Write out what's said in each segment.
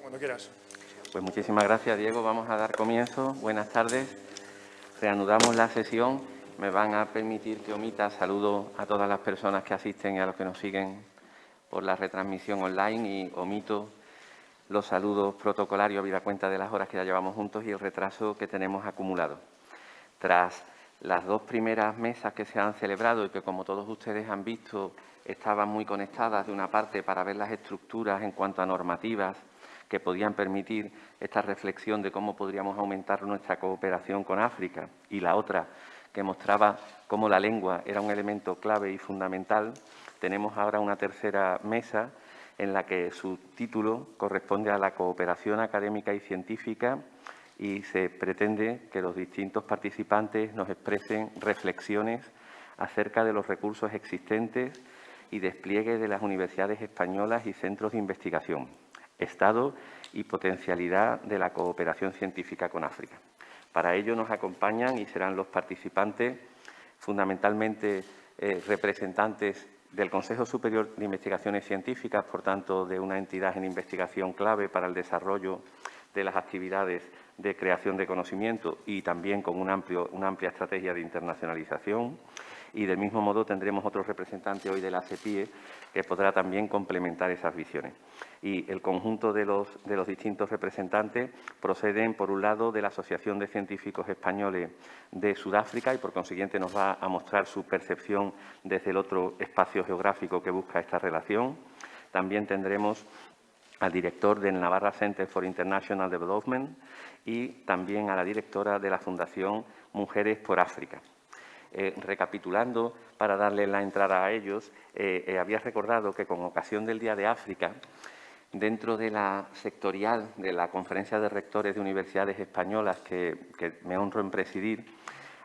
Cuando quieras. Pues muchísimas gracias, Diego. Vamos a dar comienzo. Buenas tardes. Reanudamos la sesión. Me van a permitir que omita saludos a todas las personas que asisten y a los que nos siguen por la retransmisión online y omito los saludos protocolarios habida cuenta de las horas que ya llevamos juntos y el retraso que tenemos acumulado. Tras las dos primeras mesas que se han celebrado y que, como todos ustedes han visto, estaban muy conectadas, de una parte para ver las estructuras en cuanto a normativas que podían permitir esta reflexión de cómo podríamos aumentar nuestra cooperación con África, y la otra que mostraba cómo la lengua era un elemento clave y fundamental, tenemos ahora una tercera mesa en la que su título corresponde a la cooperación académica y científica y se pretende que los distintos participantes nos expresen reflexiones acerca de los recursos existentes y despliegue de las universidades españolas y centros de investigación, estado y potencialidad de la cooperación científica con África. Para ello nos acompañan y serán los participantes fundamentalmente representantes del Consejo Superior de Investigaciones Científicas, por tanto, de una entidad en investigación clave para el desarrollo de las actividades de creación de conocimiento y también con una amplia estrategia de internacionalización. Y del mismo modo tendremos otro representante hoy de la CEPIE que podrá también complementar esas visiones. Y el conjunto de los distintos representantes proceden, por un lado, de la Asociación de Científicos Españoles de Sudáfrica y, por consiguiente, nos va a mostrar su percepción desde el otro espacio geográfico que busca esta relación. También tendremos al director del Navarra Center for International Development y también a la directora de la Fundación Mujeres por África. Recapitulando, para darle la entrada a ellos, había recordado que con ocasión del Día de África, dentro de la sectorial de la Conferencia de Rectores de Universidades Españolas que me honro en presidir,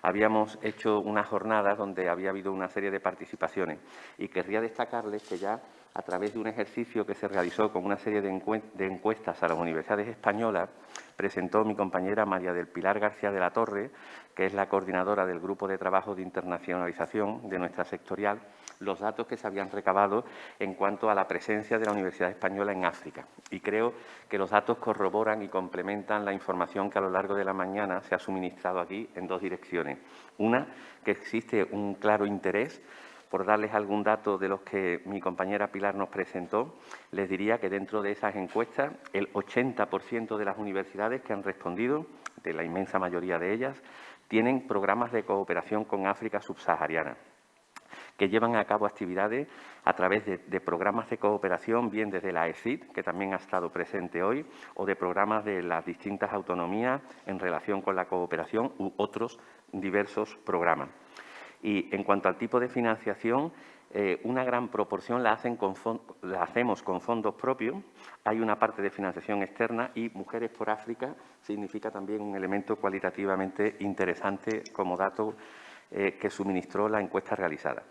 habíamos hecho una jornada donde había habido una serie de participaciones y querría destacarles que ya a través de un ejercicio que se realizó con una serie de encuestas a las universidades españolas, presentó mi compañera María del Pilar García de la Torre, que es la coordinadora del Grupo de Trabajo de Internacionalización de nuestra sectorial, los datos que se habían recabado en cuanto a la presencia de la Universidad Española en África. Y creo que los datos corroboran y complementan la información que a lo largo de la mañana se ha suministrado aquí en dos direcciones. Una, que existe un claro interés. Por darles algún dato de los que mi compañera Pilar nos presentó, les diría que dentro de esas encuestas el 80% de las universidades que han respondido, de la inmensa mayoría de ellas, tienen programas de cooperación con África subsahariana, que llevan a cabo actividades a través de programas de cooperación, bien desde la ECID, que también ha estado presente hoy, o de programas de las distintas autonomías en relación con la cooperación u otros diversos programas. Y en cuanto al tipo de financiación, una gran proporción la hacemos con fondos propios. Hay una parte de financiación externa y Mujeres por África significa también un elemento cualitativamente interesante como dato que suministró la encuesta realizada.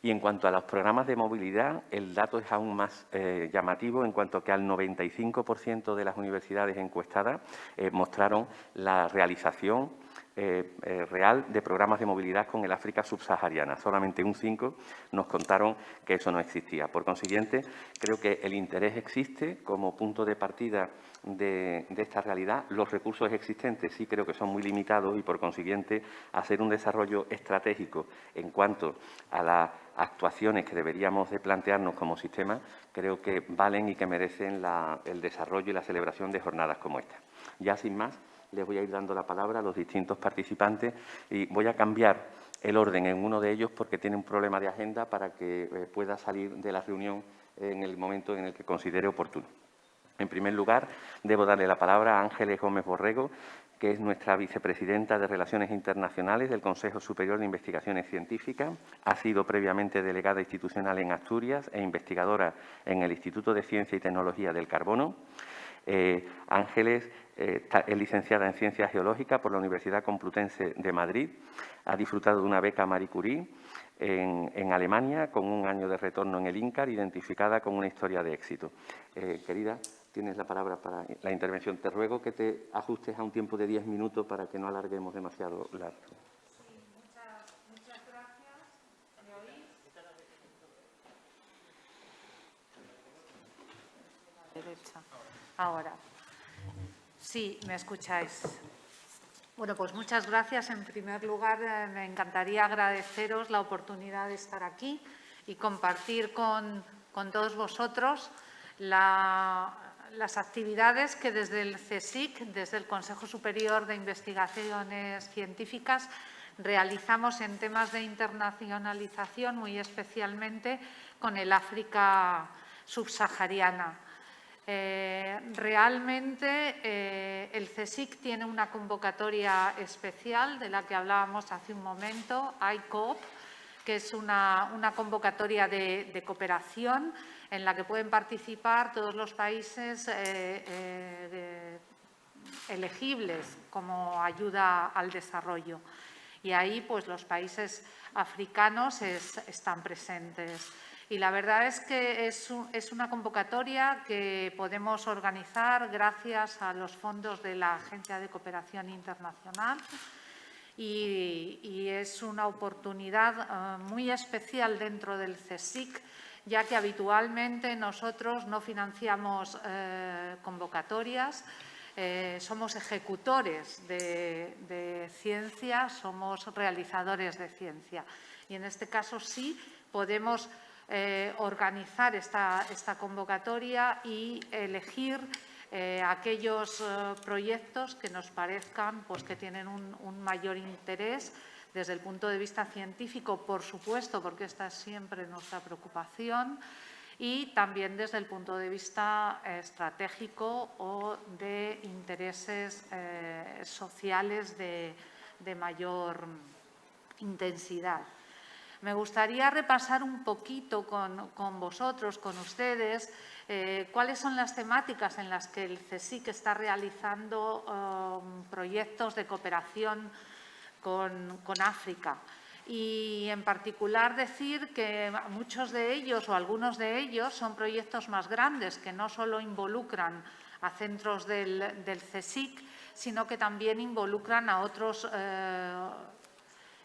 Y en cuanto a los programas de movilidad, el dato es aún más llamativo, en cuanto que al 95% de las universidades encuestadas mostraron la realización real de programas de movilidad con el África subsahariana. Solamente un 5% nos contaron que eso no existía. Por consiguiente, creo que el interés existe como punto de partida de esta realidad. Los recursos existentes sí creo que son muy limitados y, por consiguiente, hacer un desarrollo estratégico en cuanto a las actuaciones que deberíamos de plantearnos como sistema, creo que valen y que merecen el desarrollo y la celebración de jornadas como esta. Ya sin más, les voy a ir dando la palabra a los distintos participantes y voy a cambiar el orden en uno de ellos porque tiene un problema de agenda para que pueda salir de la reunión en el momento en el que considere oportuno. En primer lugar, debo darle la palabra a Ángeles Gómez Borrego, que es nuestra vicepresidenta de Relaciones Internacionales del Consejo Superior de Investigaciones Científicas. Ha sido previamente delegada institucional en Asturias e investigadora en el Instituto de Ciencia y Tecnología del Carbono. Ángeles es licenciada en Ciencias Geológicas por la Universidad Complutense de Madrid. Ha disfrutado de una beca Marie Curie en Alemania, con un año de retorno en el INCAR, identificada con una historia de éxito. Querida, tienes la palabra para la intervención. Te ruego que te ajustes a un tiempo de 10 minutos para que no alarguemos demasiado la... Sí, muchas gracias. ¿Me oís? Derecha. Ahora. Sí, me escucháis. Bueno, pues muchas gracias. En primer lugar, me encantaría agradeceros la oportunidad de estar aquí y compartir con todos vosotros las actividades que desde el CSIC, desde el Consejo Superior de Investigaciones Científicas, realizamos en temas de internacionalización, muy especialmente con el África subsahariana. Realmente el CSIC tiene una convocatoria especial de la que hablábamos hace un momento, ICOP, que es una convocatoria de cooperación en la que pueden participar todos los países elegibles como ayuda al desarrollo. Y ahí pues los países africanos están presentes. Y la verdad es que es una convocatoria que podemos organizar gracias a los fondos de la Agencia de Cooperación Internacional y es una oportunidad muy especial dentro del CSIC, ya que habitualmente nosotros no financiamos convocatorias, somos ejecutores de ciencia, somos realizadores de ciencia. Y en este caso sí podemos organizar esta convocatoria y elegir aquellos proyectos que nos parezcan pues, que tienen un mayor interés desde el punto de vista científico, por supuesto, porque esta es siempre nuestra preocupación, y también desde el punto de vista estratégico o de intereses sociales de mayor intensidad. Me gustaría repasar un poquito con vosotros, con ustedes, cuáles son las temáticas en las que el CSIC está realizando proyectos de cooperación con África. Y en particular decir que muchos de ellos o algunos de ellos son proyectos más grandes que no solo involucran a centros del CSIC, sino que también involucran a otros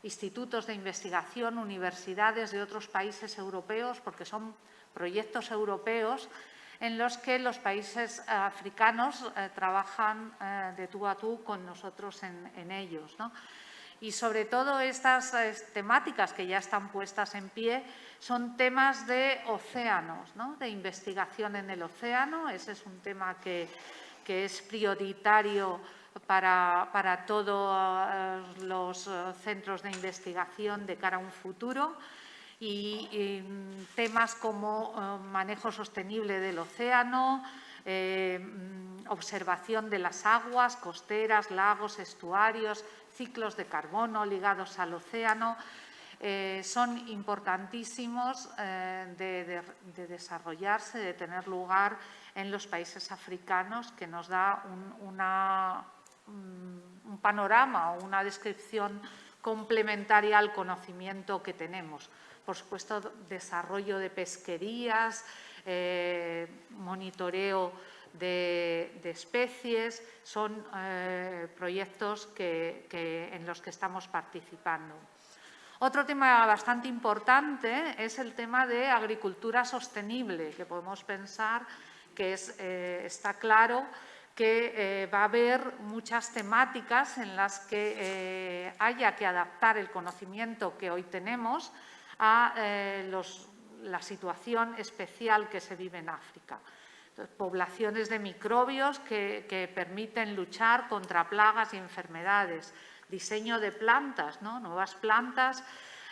institutos de investigación, universidades de otros países europeos, porque son proyectos europeos en los que los países africanos trabajan de tú a tú con nosotros en ellos, ¿no? Y sobre todo estas temáticas que ya están puestas en pie son temas de océanos, ¿no? De investigación en el océano. Ese es un tema que es prioritario para todos los centros de investigación de cara a un futuro. Y temas como manejo sostenible del océano, observación de las aguas costeras, lagos, estuarios, ciclos de carbono ligados al océano, son importantísimos de desarrollarse, de tener lugar en los países africanos, que nos da un panorama o una descripción complementaria al conocimiento que tenemos. Por supuesto, desarrollo de pesquerías, monitoreo de especies, son proyectos en los que estamos participando. Otro tema bastante importante es el tema de agricultura sostenible, que podemos pensar que está claro que va a haber muchas temáticas en las que haya que adaptar el conocimiento que hoy tenemos a la situación especial que se vive en África. Entonces, poblaciones de microbios que permiten luchar contra plagas y enfermedades, diseño de plantas, ¿no? Nuevas plantas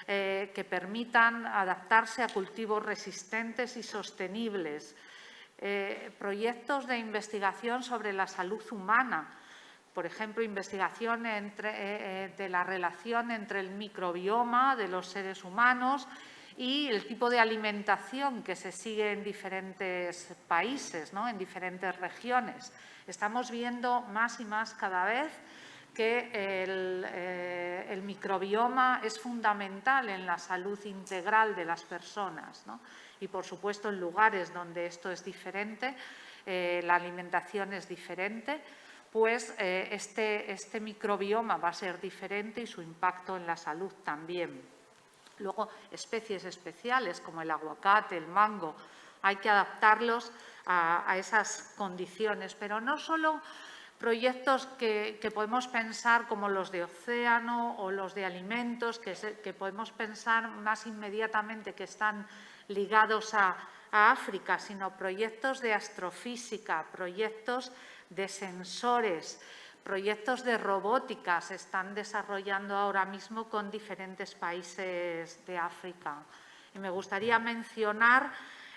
que permitan adaptarse a cultivos resistentes y sostenibles, proyectos de investigación sobre la salud humana, por ejemplo, investigación de la relación entre el microbioma de los seres humanos y el tipo de alimentación que se sigue en diferentes países, ¿no? En diferentes regiones. Estamos viendo más y más cada vez que el microbioma es fundamental en la salud integral de las personas, ¿no? Y, por supuesto, en lugares donde esto es diferente, la alimentación es diferente, pues este microbioma va a ser diferente y su impacto en la salud también. Luego, especies especiales como el aguacate, el mango, hay que adaptarlos a esas condiciones, pero no solo Proyectos que podemos pensar como los de océano o los de alimentos, que podemos pensar más inmediatamente que están ligados a África, sino proyectos de astrofísica, proyectos de sensores, proyectos de robótica se están desarrollando ahora mismo con diferentes países de África. Y me gustaría mencionar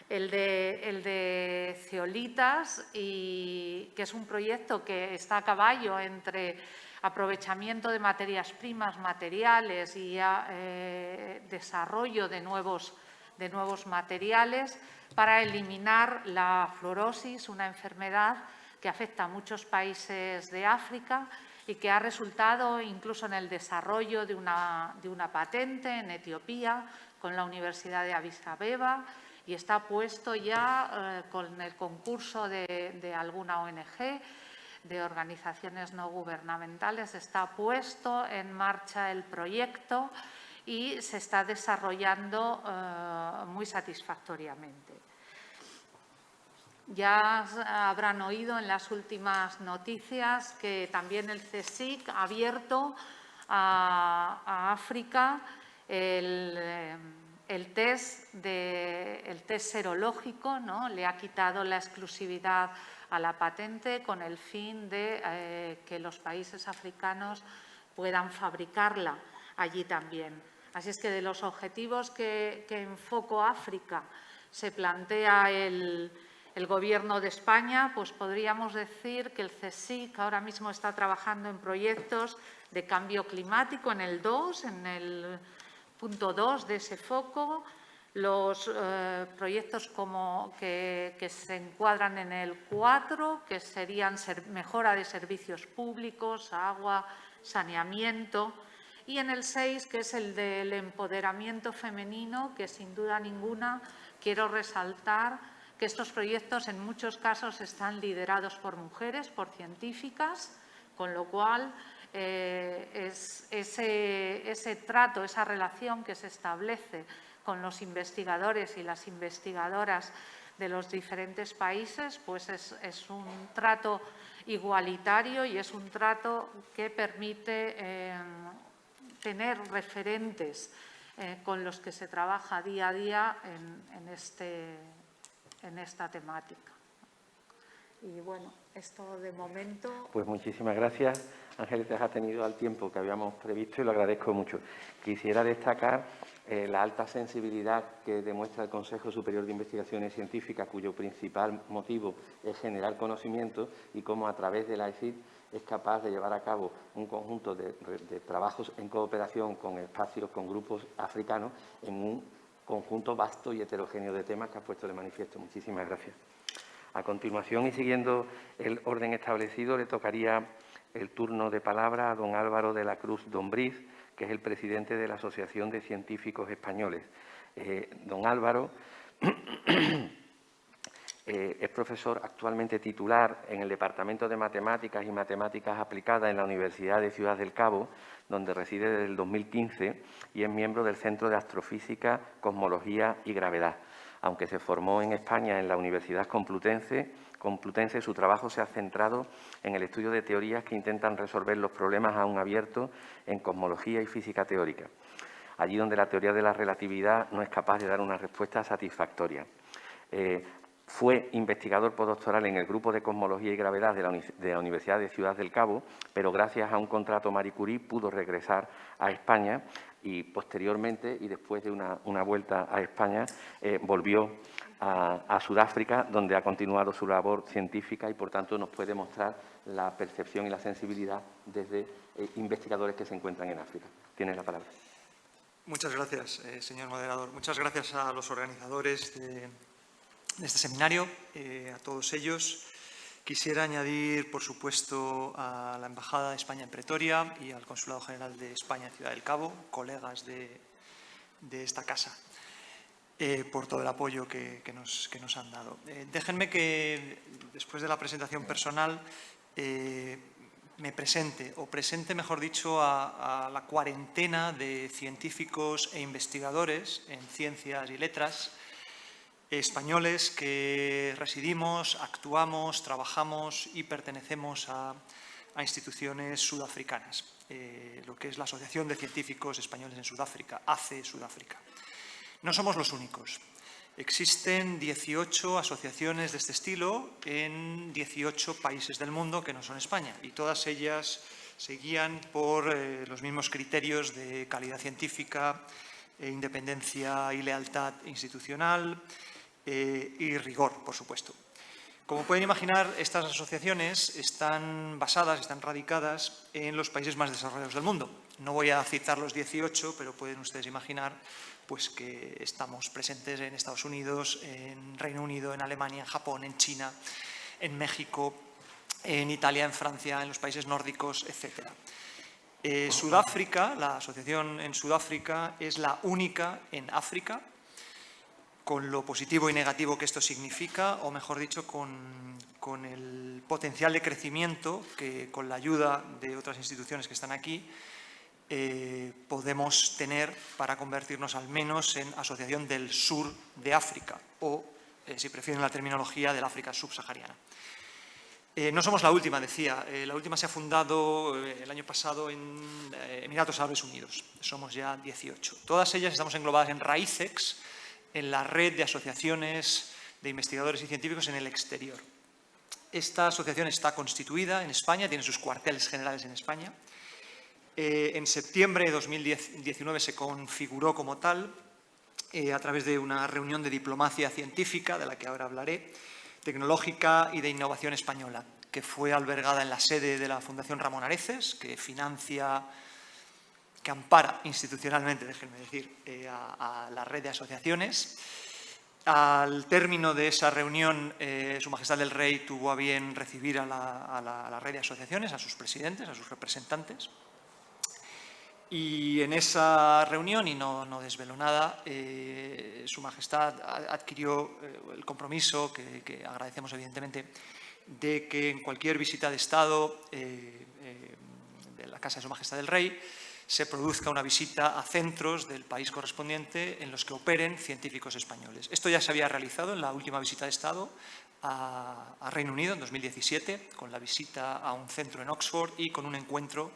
el de zeolitas, que es un proyecto que está a caballo entre aprovechamiento de materias primas, materiales y desarrollo de nuevos materiales para eliminar la fluorosis, una enfermedad que afecta a muchos países de África y que ha resultado incluso en el desarrollo de una patente en Etiopía con la Universidad de Addis Abeba, y está puesto ya con el concurso de alguna ONG, de organizaciones no gubernamentales, está puesto en marcha el proyecto y se está desarrollando muy satisfactoriamente. Ya habrán oído en las últimas noticias que también el CSIC ha abierto a África el test serológico, ¿no? Le ha quitado la exclusividad a la patente con el fin de que los países africanos puedan fabricarla allí también. Así es que de los objetivos que en Foco África se plantea el Gobierno de España, pues podríamos decir que el CSIC ahora mismo está trabajando en proyectos de cambio climático en el 2, en el punto 2 de ese foco, los proyectos que se encuadran en el 4, que serían mejora de servicios públicos, agua, saneamiento, y en el 6, que es el del empoderamiento femenino, que sin duda ninguna quiero resaltar que estos proyectos en muchos casos están liderados por mujeres, por científicas, con lo cual ese trato, esa relación que se establece con los investigadores y las investigadoras de los diferentes países, pues es un trato igualitario y es un trato que permite tener referentes con los que se trabaja día a día en esta temática. Y bueno, esto de momento. Pues muchísimas gracias, Ángeles, te has atenido al tiempo que habíamos previsto y lo agradezco mucho. Quisiera destacar la alta sensibilidad que demuestra el Consejo Superior de Investigaciones Científicas, cuyo principal motivo es generar conocimiento, y cómo a través de la ECID es capaz de llevar a cabo un conjunto de trabajos en cooperación con espacios, con grupos africanos, en un conjunto vasto y heterogéneo de temas que has puesto de manifiesto. Muchísimas gracias. A continuación, y siguiendo el orden establecido, le tocaría el turno de palabra a don Álvaro de la Cruz Dombriz, que es el presidente de la Asociación de Científicos Españoles. Don Álvaro es profesor actualmente titular en el Departamento de Matemáticas y Matemáticas Aplicadas en la Universidad de Ciudad del Cabo, donde reside desde el 2015, y es miembro del Centro de Astrofísica, Cosmología y Gravedad. Aunque se formó en España en la Universidad Complutense, su trabajo se ha centrado en el estudio de teorías que intentan resolver los problemas aún abiertos en cosmología y física teórica, allí donde la teoría de la relatividad no es capaz de dar una respuesta satisfactoria. Fue investigador postdoctoral en el Grupo de Cosmología y Gravedad de la Universidad de Ciudad del Cabo, pero gracias a un contrato Marie Curie pudo regresar a España y posteriormente, y después de una vuelta a España, volvió a Sudáfrica, donde ha continuado su labor científica y, por tanto, nos puede mostrar la percepción y la sensibilidad desde investigadores que se encuentran en África. Tiene la palabra. Muchas gracias, señor moderador. Muchas gracias a los organizadores de este seminario, a todos ellos. Quisiera añadir, por supuesto, a la Embajada de España en Pretoria y al Consulado General de España en Ciudad del Cabo, colegas de esta casa, por todo el apoyo que nos han dado. Déjenme que, después de la presentación personal, me presente, o presente, mejor dicho, a la cuarentena de científicos e investigadores en ciencias y letras españoles que residimos, actuamos, trabajamos y pertenecemos a instituciones sudafricanas, lo que es la Asociación de Científicos Españoles en Sudáfrica, ACE Sudáfrica. No somos los únicos. Existen 18 asociaciones de este estilo en 18 países del mundo que no son España, y todas ellas se guían por los mismos criterios de calidad científica, independencia y lealtad institucional y rigor, por supuesto. Como pueden imaginar, estas asociaciones están basadas, están radicadas en los países más desarrollados del mundo. No voy a citar los 18, pero pueden ustedes imaginar pues, que estamos presentes en Estados Unidos, en Reino Unido, en Alemania, en Japón, en China, en México, en Italia, en Francia, en los países nórdicos, etc. Sudáfrica, la asociación en Sudáfrica, es la única en África, con lo positivo y negativo que esto significa, o mejor dicho, con el potencial de crecimiento que con la ayuda de otras instituciones que están aquí podemos tener para convertirnos al menos en asociación del sur de África o, si prefieren la terminología, del África subsahariana. No somos la última, decía. La última se ha fundado el año pasado en Emiratos Árabes Unidos. Somos ya 18. Todas ellas estamos englobadas en RAICEX, en la red de asociaciones de investigadores y científicos en el exterior. Esta asociación está constituida en España, tiene sus cuarteles generales en España. En septiembre de 2019 se configuró como tal a través de una reunión de diplomacia científica, de la que ahora hablaré, tecnológica y de innovación española, que fue albergada en la sede de la Fundación Ramón Areces, que financia, que ampara institucionalmente, déjenme decir, a la red de asociaciones. Al término de esa reunión, Su Majestad el Rey tuvo a bien recibir a la red de asociaciones, a sus presidentes, a sus representantes. Y en esa reunión, y no desvelo nada, Su Majestad adquirió el compromiso, que agradecemos evidentemente, de que en cualquier visita de Estado de la Casa de Su Majestad el Rey se produzca una visita a centros del país correspondiente en los que operen científicos españoles. Esto ya se había realizado en la última visita de Estado a Reino Unido en 2017, con la visita a un centro en Oxford y con un encuentro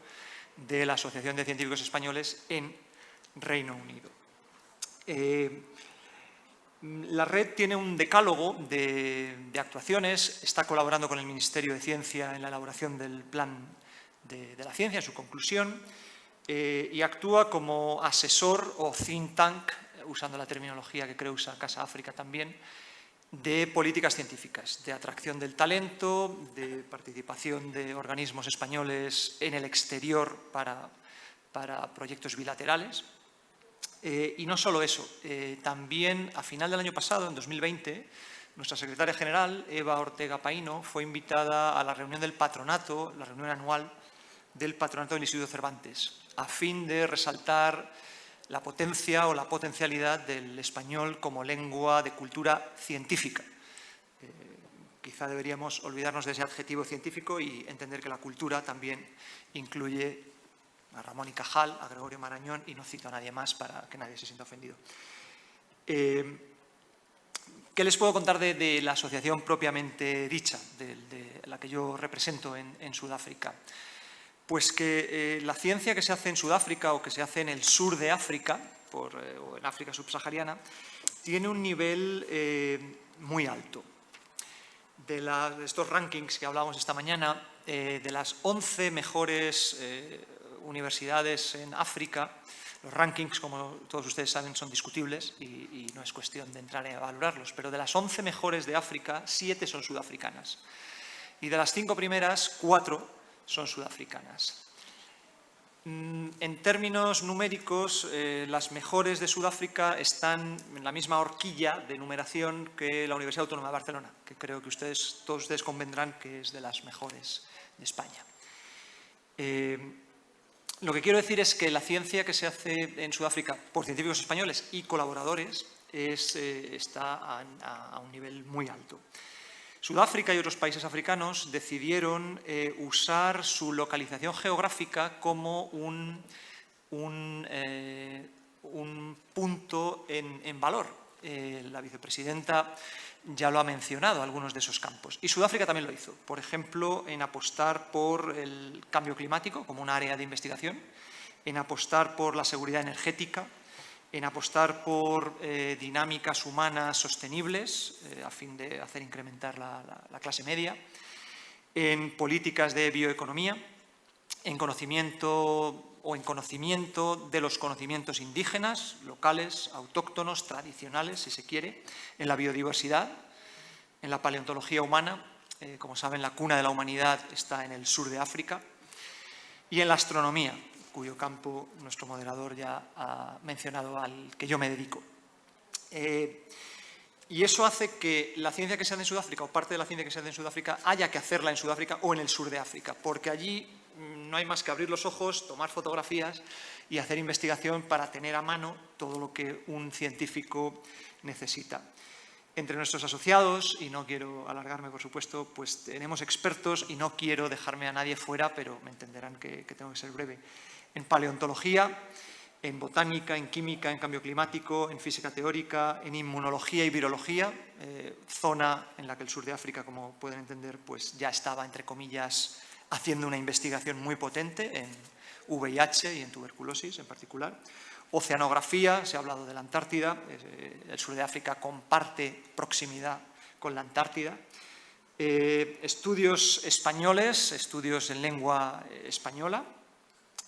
de la Asociación de Científicos Españoles en Reino Unido. La red tiene un decálogo de actuaciones, está colaborando con el Ministerio de Ciencia en la elaboración del plan de la ciencia, en su conclusión, y actúa como asesor o think tank, usando la terminología que creo usa Casa África también, de políticas científicas, de atracción del talento, de participación de organismos españoles en el exterior para proyectos bilaterales. Y no solo eso, también a final del año pasado, en 2020, nuestra secretaria general, Eva Ortega Paino, fue invitada a la reunión del patronato, la reunión anual del patronato del Instituto Cervantes, a fin de resaltar la potencia o la potencialidad del español como lengua de cultura científica. Quizá deberíamos olvidarnos de ese adjetivo científico y entender que la cultura también incluye a Ramón y Cajal, a Gregorio Marañón, y no cito a nadie más para que nadie se sienta ofendido. ¿Qué les puedo contar de la asociación propiamente dicha, de la que yo represento en Sudáfrica? Pues que la ciencia que se hace en Sudáfrica o que se hace en el sur de África, o en África subsahariana, tiene un nivel muy alto. De estos rankings que hablábamos esta mañana, de las 11 mejores universidades en África, los rankings, como todos ustedes saben, son discutibles y no es cuestión de entrar a valorarlos, pero de las 11 mejores de África, 7 son sudafricanas. Y de las 5 primeras, 4 son sudafricanas. En términos numéricos, las mejores de Sudáfrica están en la misma horquilla de numeración que la Universidad Autónoma de Barcelona, que creo que todos ustedes convendrán que es de las mejores de España. Lo que quiero decir es que la ciencia que se hace en Sudáfrica por científicos españoles y colaboradores está a un nivel muy alto. Sudáfrica y otros países africanos decidieron usar su localización geográfica como un punto en valor La vicepresidenta ya lo ha mencionado, algunos de esos campos. Y Sudáfrica también lo hizo, por ejemplo, en apostar por el cambio climático como un área de investigación, en apostar por la seguridad energética, en apostar por dinámicas humanas sostenibles a fin de hacer incrementar la clase media, en políticas de bioeconomía, en conocimiento de los conocimientos indígenas, locales, autóctonos, tradicionales, si se quiere, en la biodiversidad, en la paleontología humana. Como saben, la cuna de la humanidad está en el sur de África, y en la astronomía, cuyo campo nuestro moderador ya ha mencionado, al que yo me dedico. Y eso hace que la ciencia que se hace en Sudáfrica, o parte de la ciencia que se hace en Sudáfrica, haya que hacerla en Sudáfrica o en el sur de África, porque allí no hay más que abrir los ojos, tomar fotografías y hacer investigación para tener a mano todo lo que un científico necesita. Entre nuestros asociados, y no quiero alargarme, por supuesto, pues tenemos expertos, y no quiero dejarme a nadie fuera, pero me entenderán que tengo que ser breve, en paleontología, en botánica, en química, en cambio climático, en física teórica, en inmunología y virología, zona en la que el sur de África, como pueden entender, pues ya estaba, entre comillas, haciendo una investigación muy potente en VIH y en tuberculosis en particular. Oceanografía, se ha hablado de la Antártida, el sur de África comparte proximidad con la Antártida. Estudios españoles, estudios en lengua española,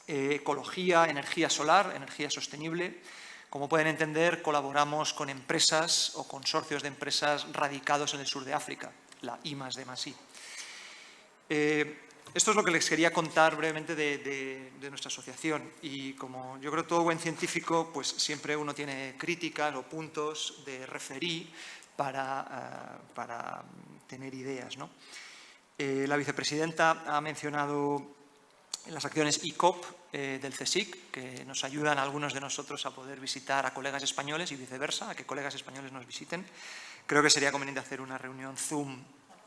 ecología, energía solar, energía sostenible. Como pueden entender, colaboramos con empresas o consorcios de empresas radicados en el sur de África, la I+D+I. Esto es lo que les quería contar brevemente de nuestra asociación, y como yo creo que todo buen científico, pues siempre uno tiene críticas o puntos de referir para tener ideas, ¿no? La vicepresidenta ha mencionado las acciones ICOP del CSIC, que nos ayudan a algunos de nosotros a poder visitar a colegas españoles y viceversa, a que colegas españoles nos visiten. Creo que sería conveniente hacer una reunión Zoom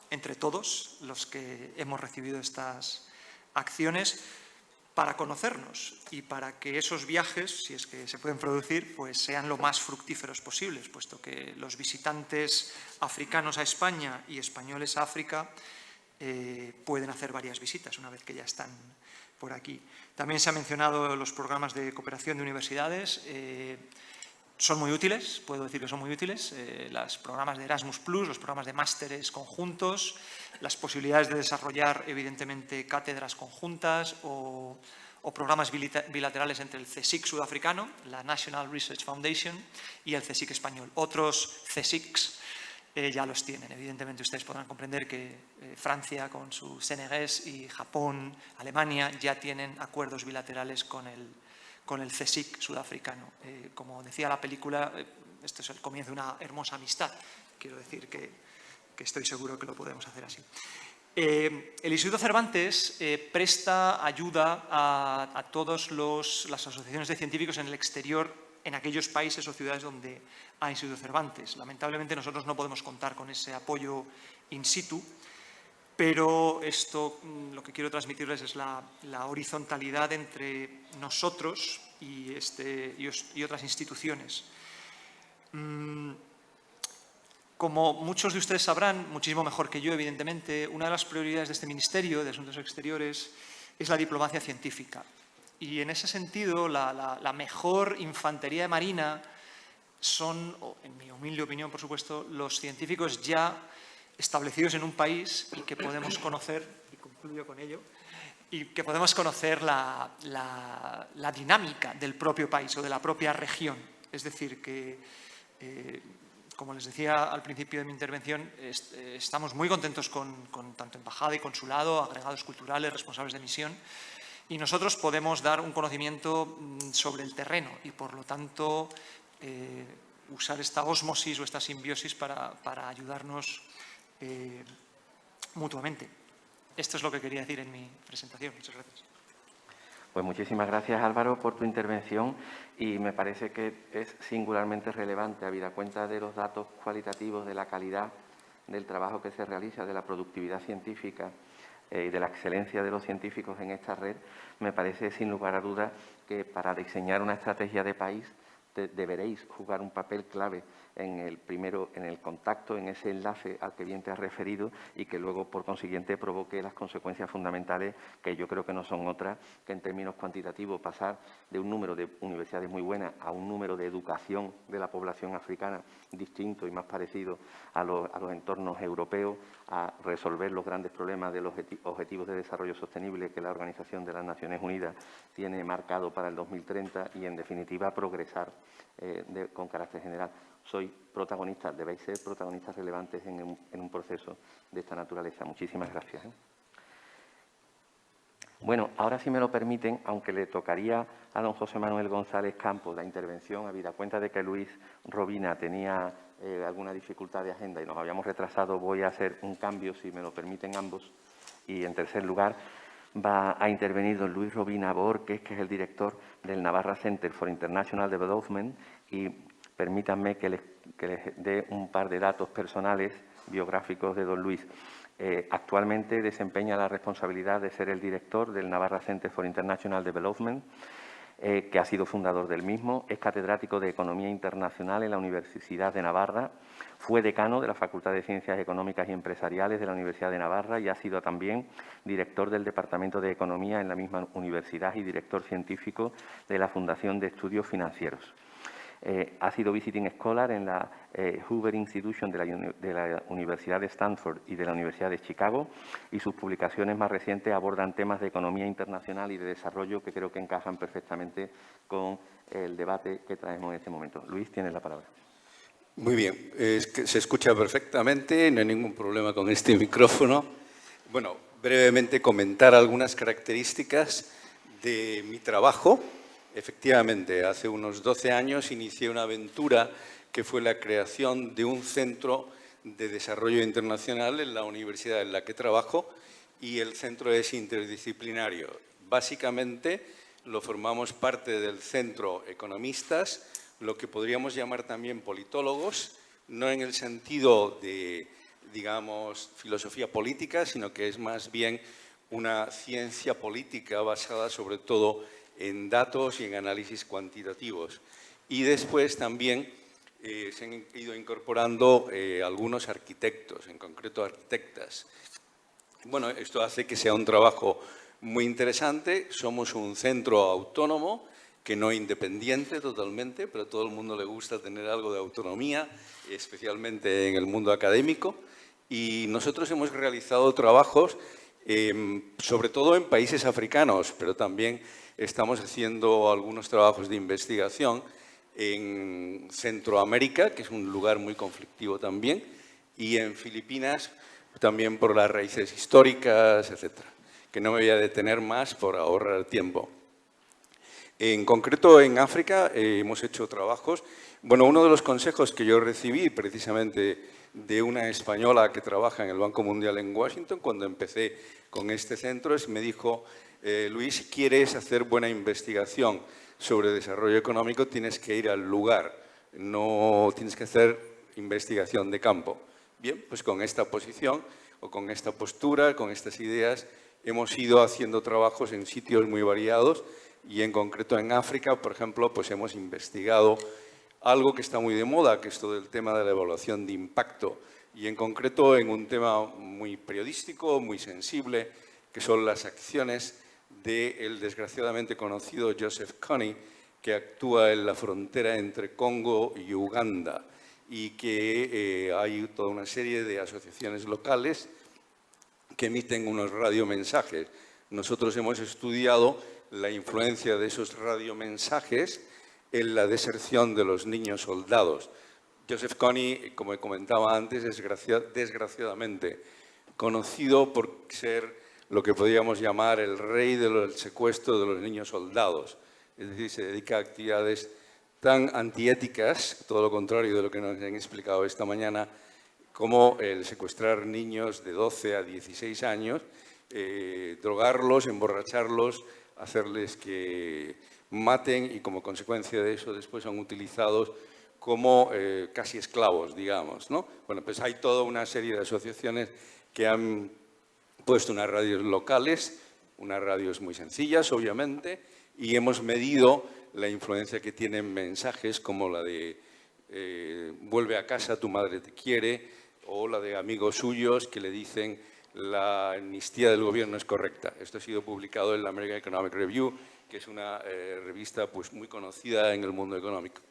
entre todos los que hemos recibido estas acciones para conocernos y para que esos viajes, si es que se pueden producir, pues sean lo más fructíferos posibles, puesto que los visitantes africanos a España y españoles a África pueden hacer varias visitas una vez que ya están por aquí. También se han mencionado los programas de cooperación de universidades. Son muy útiles, puedo decir que son muy útiles, los programas de Erasmus+, los programas de másteres conjuntos, las posibilidades de desarrollar, evidentemente, cátedras conjuntas o programas bilaterales entre el CSIC sudafricano, la National Research Foundation, y el CSIC español. Otros CSICs ya los tienen. Evidentemente, ustedes podrán comprender que Francia con su CNRS y Japón, Alemania, ya tienen acuerdos bilaterales con el CSIC sudafricano. Como decía la película, esto es el comienzo de una hermosa amistad. Quiero decir que estoy seguro que lo podemos hacer así. El Instituto Cervantes presta ayuda a todas las asociaciones de científicos en el exterior, en aquellos países o ciudades donde hay Instituto Cervantes. Lamentablemente, nosotros no podemos contar con ese apoyo in situ, pero esto lo que quiero transmitirles es la horizontalidad entre nosotros y otras instituciones. Como muchos de ustedes sabrán, muchísimo mejor que yo, evidentemente, una de las prioridades de este Ministerio de Asuntos Exteriores es la diplomacia científica. Y en ese sentido, la mejor infantería de marina son, en mi humilde opinión, por supuesto, los científicos ya establecidos en un país y que podemos conocer, y concluyo con ello, y que podemos conocer la dinámica del propio país o de la propia región. Es decir, que, como les decía al principio de mi intervención, estamos muy contentos con tanto embajada y consulado, agregados culturales, responsables de misión, y nosotros podemos dar un conocimiento sobre el terreno y, por lo tanto, usar esta ósmosis o esta simbiosis para ayudarnos mutuamente. Esto es lo que quería decir en mi presentación. Muchas gracias. Pues muchísimas gracias, Álvaro, por tu intervención, y me parece que es singularmente relevante, habida cuenta de los datos cualitativos, de la calidad del trabajo que se realiza, de la productividad científica y de la excelencia de los científicos en esta red. Me parece, sin lugar a dudas, que para diseñar una estrategia de país deberéis jugar un papel clave en el contacto, en ese enlace al que bien te has referido y que luego, por consiguiente, provoque las consecuencias fundamentales que yo creo que no son otras que, en términos cuantitativos, pasar de un número de universidades muy buenas a un número de educación de la población africana distinto y más parecido a los entornos europeos, a resolver los grandes problemas de los objetivos de desarrollo sostenible que la Organización de las Naciones Unidas tiene marcado para el 2030 y, en definitiva, progresar con carácter general. Sois protagonistas, debéis ser protagonistas relevantes en un proceso de esta naturaleza. Muchísimas gracias. Bueno, ahora, si me lo permiten, aunque le tocaría a don José Manuel González Campos la intervención, habida cuenta de que Luis Robina tenía alguna dificultad de agenda y nos habíamos retrasado, voy a hacer un cambio, si me lo permiten ambos. Y, en tercer lugar, va a intervenir don Luis Robina Borges, que es el director del Navarra Center for International Development, y permítanme que les dé un par de datos personales biográficos de don Luis. Actualmente desempeña la responsabilidad de ser el director del Navarra Center for International Development, que ha sido fundador del mismo. Es catedrático de Economía Internacional en la Universidad de Navarra, fue decano de la Facultad de Ciencias Económicas y Empresariales de la Universidad de Navarra y ha sido también director del Departamento de Economía en la misma universidad y director científico de la Fundación de Estudios Financieros. Ha sido visiting scholar en la Hoover Institution de la Universidad de Stanford y de la Universidad de Chicago, y sus publicaciones más recientes abordan temas de economía internacional y de desarrollo que creo que encajan perfectamente con el debate que traemos en este momento. Luis, tienes la palabra. Muy bien, es que se escucha perfectamente, no hay ningún problema con este micrófono. Bueno, brevemente comentar algunas características de mi trabajo. Efectivamente, hace unos 12 años inicié una aventura que fue la creación de un centro de desarrollo internacional en la universidad en la que trabajo, y el centro es interdisciplinario. Básicamente lo formamos parte del centro economistas, lo que podríamos llamar también politólogos, no en el sentido de, digamos, filosofía política, sino que es más bien una ciencia política basada sobre todo en datos y en análisis cuantitativos. Y después también se han ido incorporando algunos arquitectos, en concreto arquitectas. Bueno, esto hace que sea un trabajo muy interesante. Somos un centro autónomo, que no independiente totalmente, pero a todo el mundo le gusta tener algo de autonomía, especialmente en el mundo académico. Y nosotros hemos realizado trabajos, sobre todo en países africanos, pero también estamos haciendo algunos trabajos de investigación en Centroamérica, que es un lugar muy conflictivo también, y en Filipinas, también por las raíces históricas, etcétera, que no me voy a detener más por ahorrar tiempo. En concreto, en África hemos hecho trabajos. Bueno, uno de los consejos que yo recibí precisamente de una española que trabaja en el Banco Mundial en Washington, cuando empecé con este centro, me dijo: Luis, si quieres hacer buena investigación sobre desarrollo económico, tienes que ir al lugar, no tienes que hacer investigación de campo. Bien, pues con esta posición o con esta postura, con estas ideas, hemos ido haciendo trabajos en sitios muy variados, y en concreto en África, por ejemplo, pues hemos investigado algo que está muy de moda, que es todo el tema de la evaluación de impacto, y en concreto en un tema muy periodístico, muy sensible, que son las acciones del desgraciadamente conocido Joseph Kony, que actúa en la frontera entre Congo y Uganda, y que hay toda una serie de asociaciones locales que emiten unos radiomensajes. Nosotros hemos estudiado la influencia de esos radiomensajes en la deserción de los niños soldados. Joseph Kony, como comentaba antes, es desgraciadamente conocido por ser lo que podríamos llamar el rey del secuestro de los niños soldados. Es decir, se dedica a actividades tan antiéticas, todo lo contrario de lo que nos han explicado esta mañana, como el secuestrar niños de 12 a 16 años, drogarlos, emborracharlos, hacerles que maten, y como consecuencia de eso después son utilizados como casi esclavos, digamos, ¿no? Bueno, pues hay toda una serie de asociaciones que han puesto unas radios locales, unas radios muy sencillas, obviamente, y hemos medido la influencia que tienen mensajes como la de vuelve a casa, tu madre te quiere, o la de amigos suyos que le dicen la amnistía del gobierno es correcta. Esto ha sido publicado en la American Economic Review, que es una revista pues, muy conocida en el mundo económico.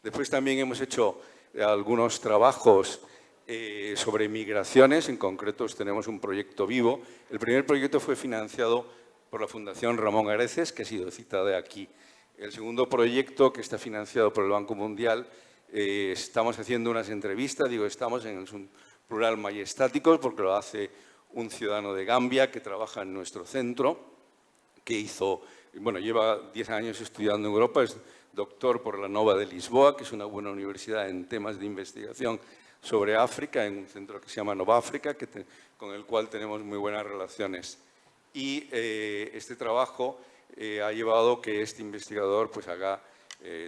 Después también hemos hecho algunos trabajos sobre migraciones. En concreto tenemos un proyecto vivo. El primer proyecto fue financiado por la Fundación Ramón Areces, que ha sido citada aquí. El segundo proyecto, que está financiado por el Banco Mundial, estamos haciendo unas entrevistas, digo estamos en un plural majestáticos, porque lo hace un ciudadano de Gambia que trabaja en nuestro centro, que lleva 10 años estudiando en Europa, es doctor por la Nova de Lisboa, que es una buena universidad en temas de investigación sobre África, en un centro que se llama Nova África, con el cual tenemos muy buenas relaciones. Y este trabajo ha llevado que este investigador pues, haga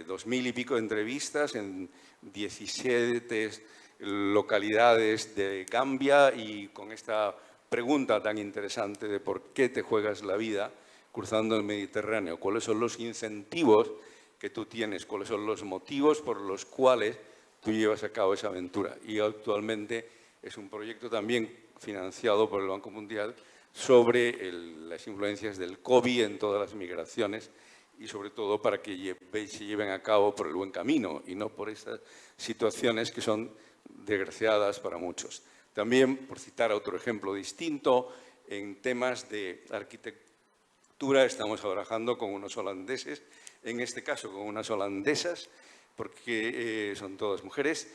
2000 y pico de entrevistas en 17 localidades de Gambia, y con esta pregunta tan interesante de por qué te juegas la vida cruzando el Mediterráneo, cuáles son los incentivos que tú tienes, cuáles son los motivos por los cuales tú llevas a cabo esa aventura. Y actualmente es un proyecto también financiado por el Banco Mundial sobre las influencias del COVID en todas las migraciones, y sobre todo para que se lleven a cabo por el buen camino y no por estas situaciones que son desgraciadas para muchos. También, por citar otro ejemplo distinto, en temas de arquitectura estamos trabajando con unos holandeses, en este caso con unas holandesas, porque son todas mujeres,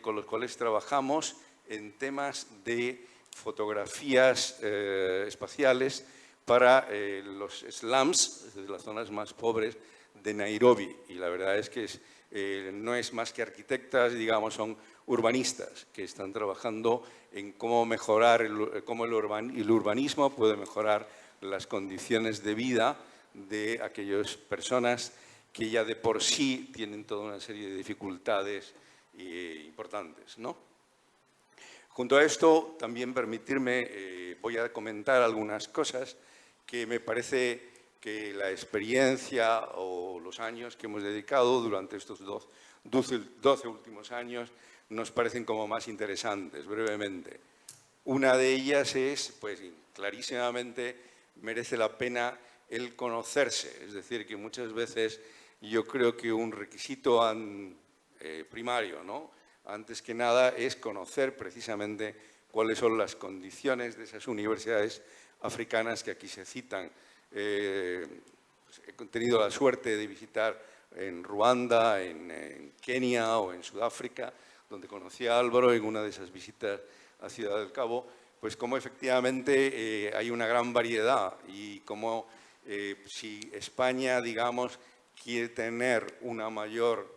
con los cuales trabajamos en temas de fotografías espaciales para los slums, desde las zonas más pobres de Nairobi. Y la verdad es que no es más que arquitectas, digamos, son urbanistas que están trabajando en cómo mejorar, cómo el urbanismo puede mejorar las condiciones de vida de aquellas personas que ya de por sí tienen toda una serie de dificultades importantes, ¿no? Junto a esto, también permitirme, voy a comentar algunas cosas que me parece que la experiencia o los años que hemos dedicado durante estos 12 últimos años nos parecen como más interesantes, brevemente. Una de ellas es, pues clarísimamente, merece la pena el conocerse. Es decir, que muchas veces yo creo que un requisito primario, ¿no?, antes que nada, es conocer precisamente cuáles son las condiciones de esas universidades africanas que aquí se citan. He tenido la suerte de visitar en Ruanda, en Kenia o en Sudáfrica, donde conocí a Álvaro en una de esas visitas a Ciudad del Cabo, pues cómo efectivamente hay una gran variedad, y cómo si España, digamos, quiere tener una mayor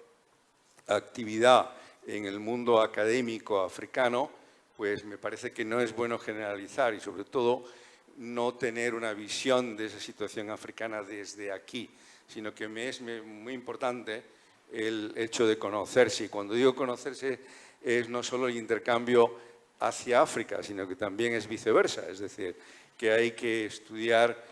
actividad en el mundo académico africano, pues me parece que no es bueno generalizar y sobre todo no tener una visión de esa situación africana desde aquí, sino que me es muy importante el hecho de conocerse. Y cuando digo conocerse es no solo el intercambio hacia África, sino que también es viceversa, es decir, que hay que estudiar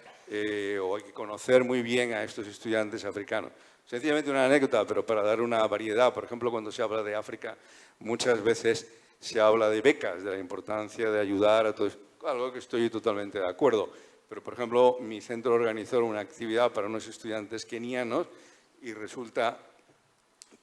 o hay que conocer muy bien a estos estudiantes africanos. Sencillamente una anécdota, pero para dar una variedad. Por ejemplo, cuando se habla de África, muchas veces se habla de becas, de la importancia de ayudar a todos, algo que estoy totalmente de acuerdo. Pero, por ejemplo, mi centro organizó una actividad para unos estudiantes kenianos y resulta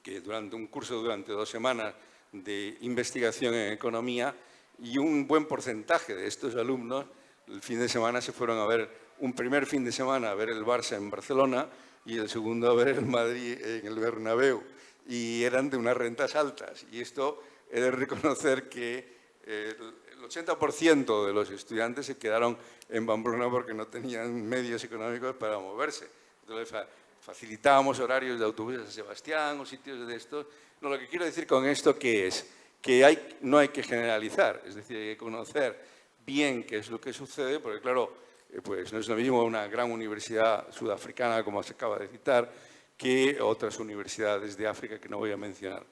que durante un curso durante 2 semanas de investigación en economía, y un buen porcentaje de estos alumnos el fin de semana se fueron a ver, un primer fin de semana a ver el Barça en Barcelona y el segundo a ver el Madrid en el Bernabéu, y eran de unas rentas altas. Y esto he de reconocer que el 80% de los estudiantes se quedaron en Pamplona porque no tenían medios económicos para moverse. Entonces facilitábamos horarios de autobuses a Sebastián o sitios de estos. No, lo que quiero decir con esto que es que no hay que generalizar, es decir, hay que conocer bien qué es lo que sucede, porque claro, pues no es lo mismo una gran universidad sudafricana, como se acaba de citar, que otras universidades de África que no voy a mencionar.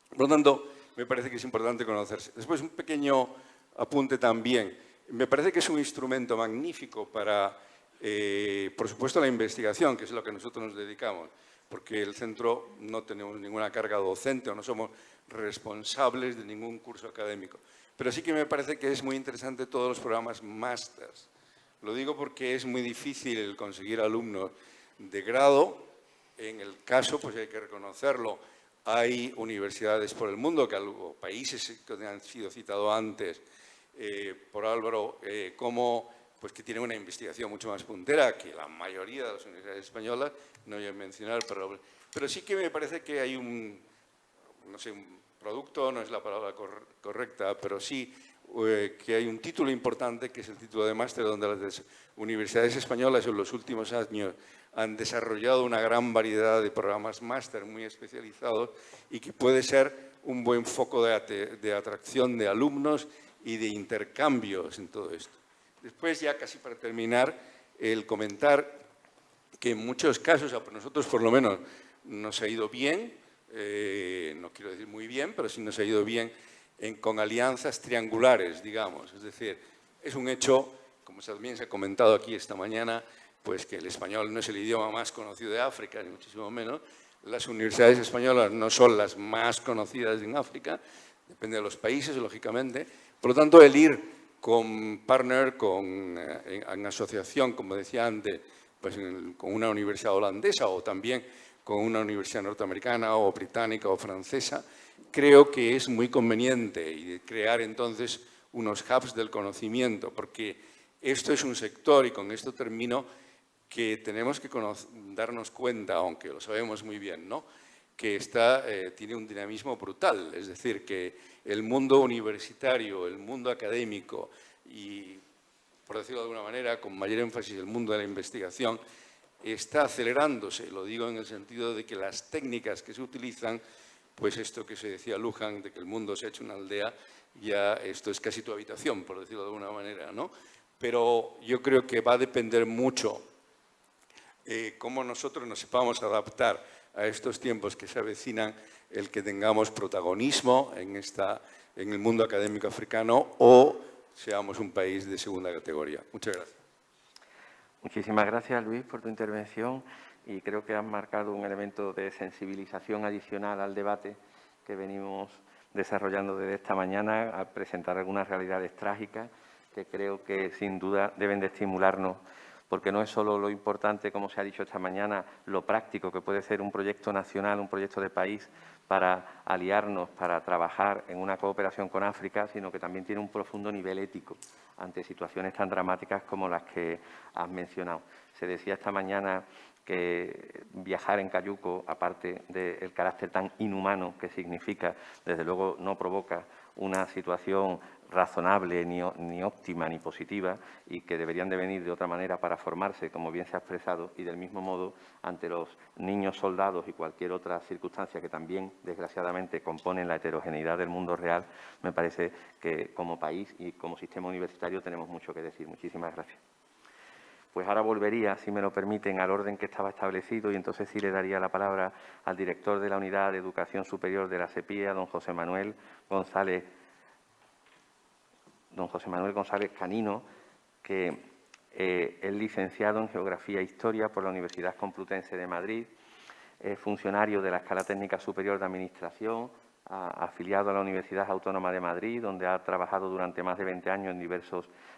Por lo tanto, me parece que es importante conocerse. Después, un pequeño apunte también. Me parece que es un instrumento magnífico para Por supuesto, la investigación, que es lo que nosotros nos dedicamos, porque el centro no tenemos ninguna carga docente o no somos responsables de ningún curso académico. Pero sí que me parece que es muy interesante todos los programas másters. Lo digo porque es muy difícil el conseguir alumnos de grado. En el caso, pues hay que reconocerlo, hay universidades por el mundo, países que han sido citados antes por Álvaro, pues que tienen una investigación mucho más puntera que la mayoría de las universidades españolas, no voy a mencionar, pero sí que me parece que hay un producto, no es la palabra correcta, pero sí que hay un título importante, que es el título de máster, donde las universidades españolas en los últimos años han desarrollado una gran variedad de programas máster muy especializados y que puede ser un buen foco de atracción de alumnos y de intercambios en todo esto. Después, ya casi para terminar, el comentar que en muchos casos, a nosotros por lo menos nos ha ido bien, no quiero decir muy bien, pero sí nos ha ido bien con alianzas triangulares, digamos. Es decir, es un hecho, como también se ha comentado aquí esta mañana, pues que el español no es el idioma más conocido de África, ni muchísimo menos. Las universidades españolas no son las más conocidas en África, depende de los países, lógicamente. Por lo tanto, el ir con partner, en asociación, como decía antes, pues con una universidad holandesa o también con una universidad norteamericana o británica o francesa, creo que es muy conveniente y crear entonces unos hubs del conocimiento, porque esto es un sector, y con esto termino, que tenemos que darnos cuenta, aunque lo sabemos muy bien, ¿no?, que tiene un dinamismo brutal. Es decir, que el mundo universitario, el mundo académico y, por decirlo de alguna manera, con mayor énfasis el mundo de la investigación, está acelerándose. Lo digo en el sentido de que las técnicas que se utilizan, pues esto que se decía Luján, de que el mundo se ha hecho una aldea, ya esto es casi tu habitación, por decirlo de alguna manera, ¿no? Pero yo creo que va a depender mucho cómo nosotros nos sepamos adaptar a estos tiempos que se avecinan, el que tengamos protagonismo en el mundo académico africano o seamos un país de segunda categoría. Muchas gracias. Muchísimas gracias, Luis, por tu intervención, y creo que has marcado un elemento de sensibilización adicional al debate que venimos desarrollando desde esta mañana, al presentar algunas realidades trágicas que creo que sin duda deben de estimularnos, porque no es solo lo importante, como se ha dicho esta mañana, lo práctico que puede ser un proyecto nacional, un proyecto de país para aliarnos, para trabajar en una cooperación con África, sino que también tiene un profundo nivel ético ante situaciones tan dramáticas como las que has mencionado. Se decía esta mañana que viajar en cayuco, aparte del carácter tan inhumano que significa, desde luego no provoca una situación razonable, ni óptima, ni positiva, y que deberían de venir de otra manera para formarse, como bien se ha expresado, y del mismo modo ante los niños soldados y cualquier otra circunstancia que también, desgraciadamente, componen la heterogeneidad del mundo real, me parece que como país y como sistema universitario tenemos mucho que decir. Muchísimas gracias. Pues ahora volvería, si me lo permiten, al orden que estaba establecido, y entonces sí le daría la palabra al director de la Unidad de Educación Superior de la CEPIE, a don José Manuel González Canino, que es licenciado en Geografía e Historia por la Universidad Complutense de Madrid, es funcionario de la Escuela Técnica Superior de Administración, afiliado a la Universidad Autónoma de Madrid, donde ha trabajado durante más de 20 años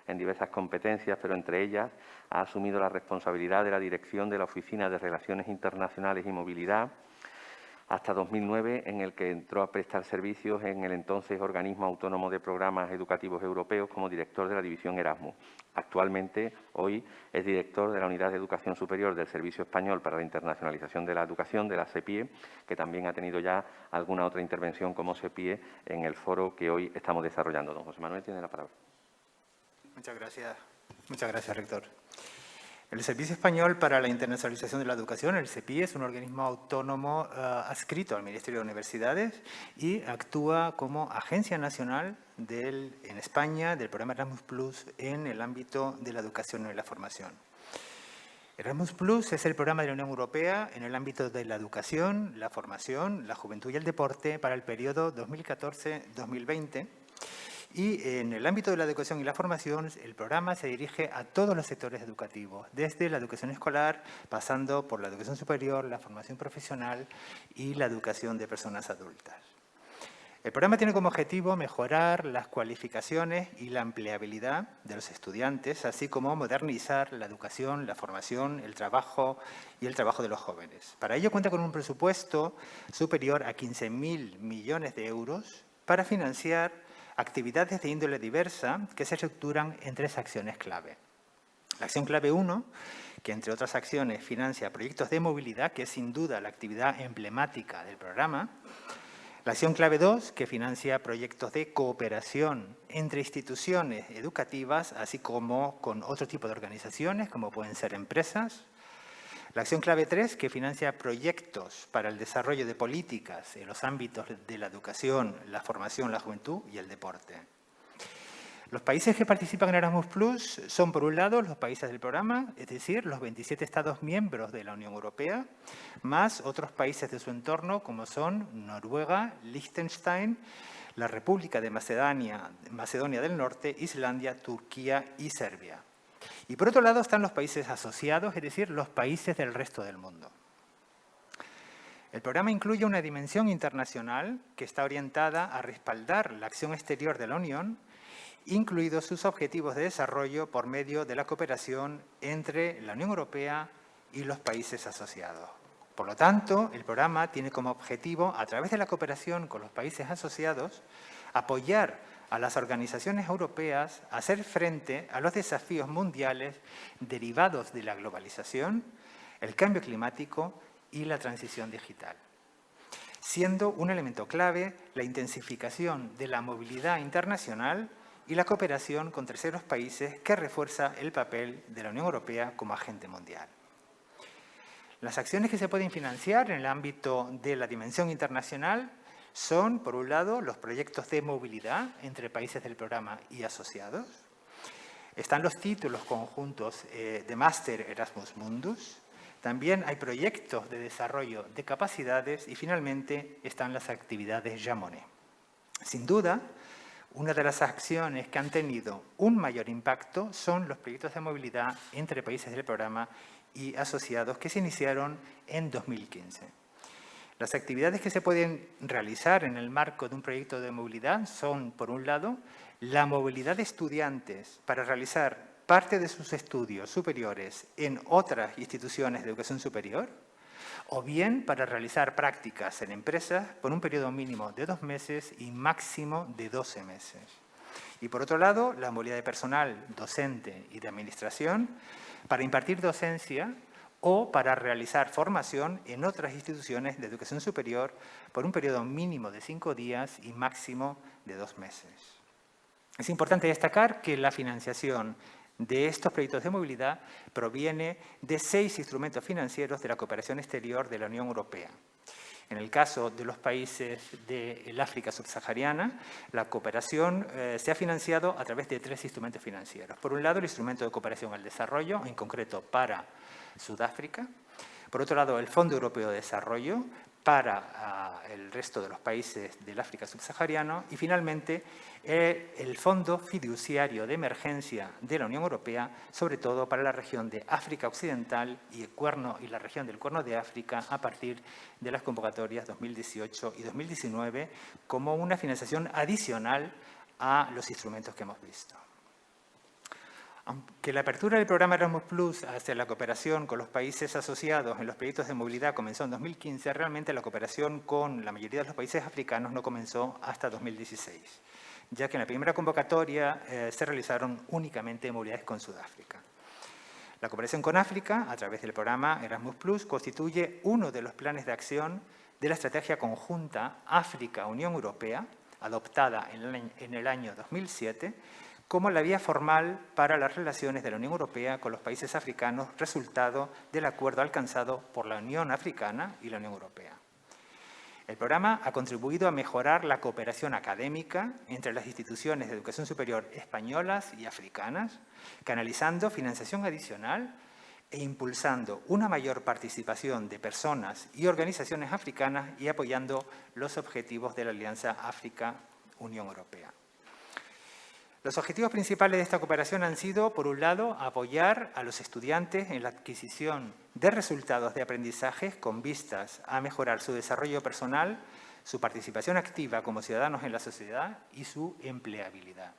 en diversas competencias, pero entre ellas ha asumido la responsabilidad de la dirección de la Oficina de Relaciones Internacionales y Movilidad, hasta 2009, en el que entró a prestar servicios en el entonces Organismo Autónomo de Programas Educativos Europeos como director de la División Erasmus. Actualmente, hoy, es director de la Unidad de Educación Superior del Servicio Español para la Internacionalización de la Educación, de la CEPIE, que también ha tenido ya alguna otra intervención como CEPIE en el foro que hoy estamos desarrollando. Don José Manuel tiene la palabra. Muchas gracias, rector. El Servicio Español para la Internacionalización de la Educación, el CEPI, es un organismo autónomo adscrito al Ministerio de Universidades y actúa como agencia nacional en España del programa Erasmus Plus en el ámbito de la educación y la formación. Erasmus Plus es el programa de la Unión Europea en el ámbito de la educación, la formación, la juventud y el deporte para el periodo 2014-2020 Y en el ámbito de la educación y la formación, el programa se dirige a todos los sectores educativos, desde la educación escolar, pasando por la educación superior, la formación profesional y la educación de personas adultas. El programa tiene como objetivo mejorar las cualificaciones y la empleabilidad de los estudiantes, así como modernizar la educación, la formación, el trabajo y el trabajo de los jóvenes. Para ello cuenta con un presupuesto superior a 15.000 millones de euros para financiar actividades de índole diversa que se estructuran en 3 acciones clave. La acción clave 1, que entre otras acciones financia proyectos de movilidad, que es sin duda la actividad emblemática del programa. La acción clave 2, que financia proyectos de cooperación entre instituciones educativas, así como con otro tipo de organizaciones, como pueden ser empresas. La acción clave 3, que financia proyectos para el desarrollo de políticas en los ámbitos de la educación, la formación, la juventud y el deporte. Los países que participan en Erasmus Plus son, por un lado, los países del programa, es decir, los 27 Estados miembros de la Unión Europea, más otros países de su entorno, como son Noruega, Liechtenstein, la República de Macedonia del Norte, Islandia, Turquía y Serbia. Y por otro lado están los países asociados, es decir, los países del resto del mundo. El programa incluye una dimensión internacional que está orientada a respaldar la acción exterior de la Unión, incluidos sus objetivos de desarrollo por medio de la cooperación entre la Unión Europea y los países asociados. Por lo tanto, el programa tiene como objetivo, a través de la cooperación con los países asociados, apoyar a las organizaciones europeas a hacer frente a los desafíos mundiales derivados de la globalización, el cambio climático y la transición digital, siendo un elemento clave la intensificación de la movilidad internacional y la cooperación con terceros países que refuerza el papel de la Unión Europea como agente mundial. Las acciones que se pueden financiar en el ámbito de la dimensión internacional son, por un lado, los proyectos de movilidad entre países del programa y asociados. Están los títulos conjuntos de máster Erasmus Mundus. También hay proyectos de desarrollo de capacidades y, finalmente, están las actividades Jamone. Sin duda, una de las acciones que han tenido un mayor impacto son los proyectos de movilidad entre países del programa y asociados que se iniciaron en 2015. Las actividades que se pueden realizar en el marco de un proyecto de movilidad son, por un lado, la movilidad de estudiantes para realizar parte de sus estudios superiores en otras instituciones de educación superior, o bien para realizar prácticas en empresas por un periodo mínimo de 2 meses y máximo de 12 meses. Y por otro lado, la movilidad de personal docente y de administración para impartir docencia o para realizar formación en otras instituciones de educación superior por un periodo mínimo de 5 días y máximo de 2 meses. Es importante destacar que la financiación de estos proyectos de movilidad proviene de 6 instrumentos financieros de la cooperación exterior de la Unión Europea. En el caso de los países del África subsahariana, la cooperación se ha financiado a través de 3 instrumentos financieros. Por un lado, el Instrumento de Cooperación al Desarrollo, en concreto para Sudáfrica. Por otro lado, el Fondo Europeo de Desarrollo para el resto de los países del África subsahariano. Y, finalmente, el Fondo Fiduciario de Emergencia de la Unión Europea, sobre todo para la región de África Occidental y la región del Cuerno de África, a partir de las convocatorias 2018 y 2019, como una financiación adicional a los instrumentos que hemos visto. Aunque la apertura del programa Erasmus Plus hacia la cooperación con los países asociados en los proyectos de movilidad comenzó en 2015, realmente la cooperación con la mayoría de los países africanos no comenzó hasta 2016, ya que en la primera convocatoria se realizaron únicamente movilidades con Sudáfrica. La cooperación con África, a través del programa Erasmus Plus, constituye uno de los planes de acción de la estrategia conjunta África-Unión Europea, adoptada en el año 2007, como la vía formal para las relaciones de la Unión Europea con los países africanos, resultado del acuerdo alcanzado por la Unión Africana y la Unión Europea. El programa ha contribuido a mejorar la cooperación académica entre las instituciones de educación superior españolas y africanas, canalizando financiación adicional e impulsando una mayor participación de personas y organizaciones africanas y apoyando los objetivos de la Alianza África-Unión Europea. Los objetivos principales de esta cooperación han sido, por un lado, apoyar a los estudiantes en la adquisición de resultados de aprendizaje con vistas a mejorar su desarrollo personal, su participación activa como ciudadanos en la sociedad y su empleabilidad.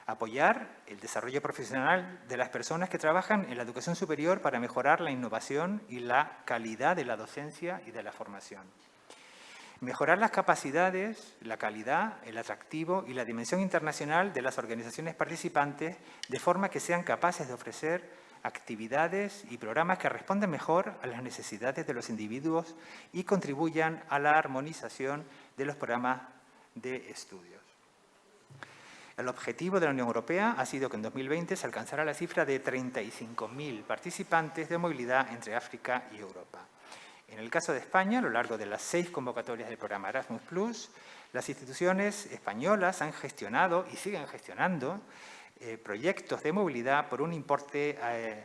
Apoyar el desarrollo profesional de las personas que trabajan en la educación superior para mejorar la innovación y la calidad de la docencia y de la formación. Mejorar las capacidades, la calidad, el atractivo y la dimensión internacional de las organizaciones participantes de forma que sean capaces de ofrecer actividades y programas que respondan mejor a las necesidades de los individuos y contribuyan a la armonización de los programas de estudios. El objetivo de la Unión Europea ha sido que en 2020 se alcanzara la cifra de 35.000 participantes de movilidad entre África y Europa. En el caso de España, a lo largo de las 6 convocatorias del programa Erasmus+, las instituciones españolas han gestionado y siguen gestionando proyectos de movilidad por un importe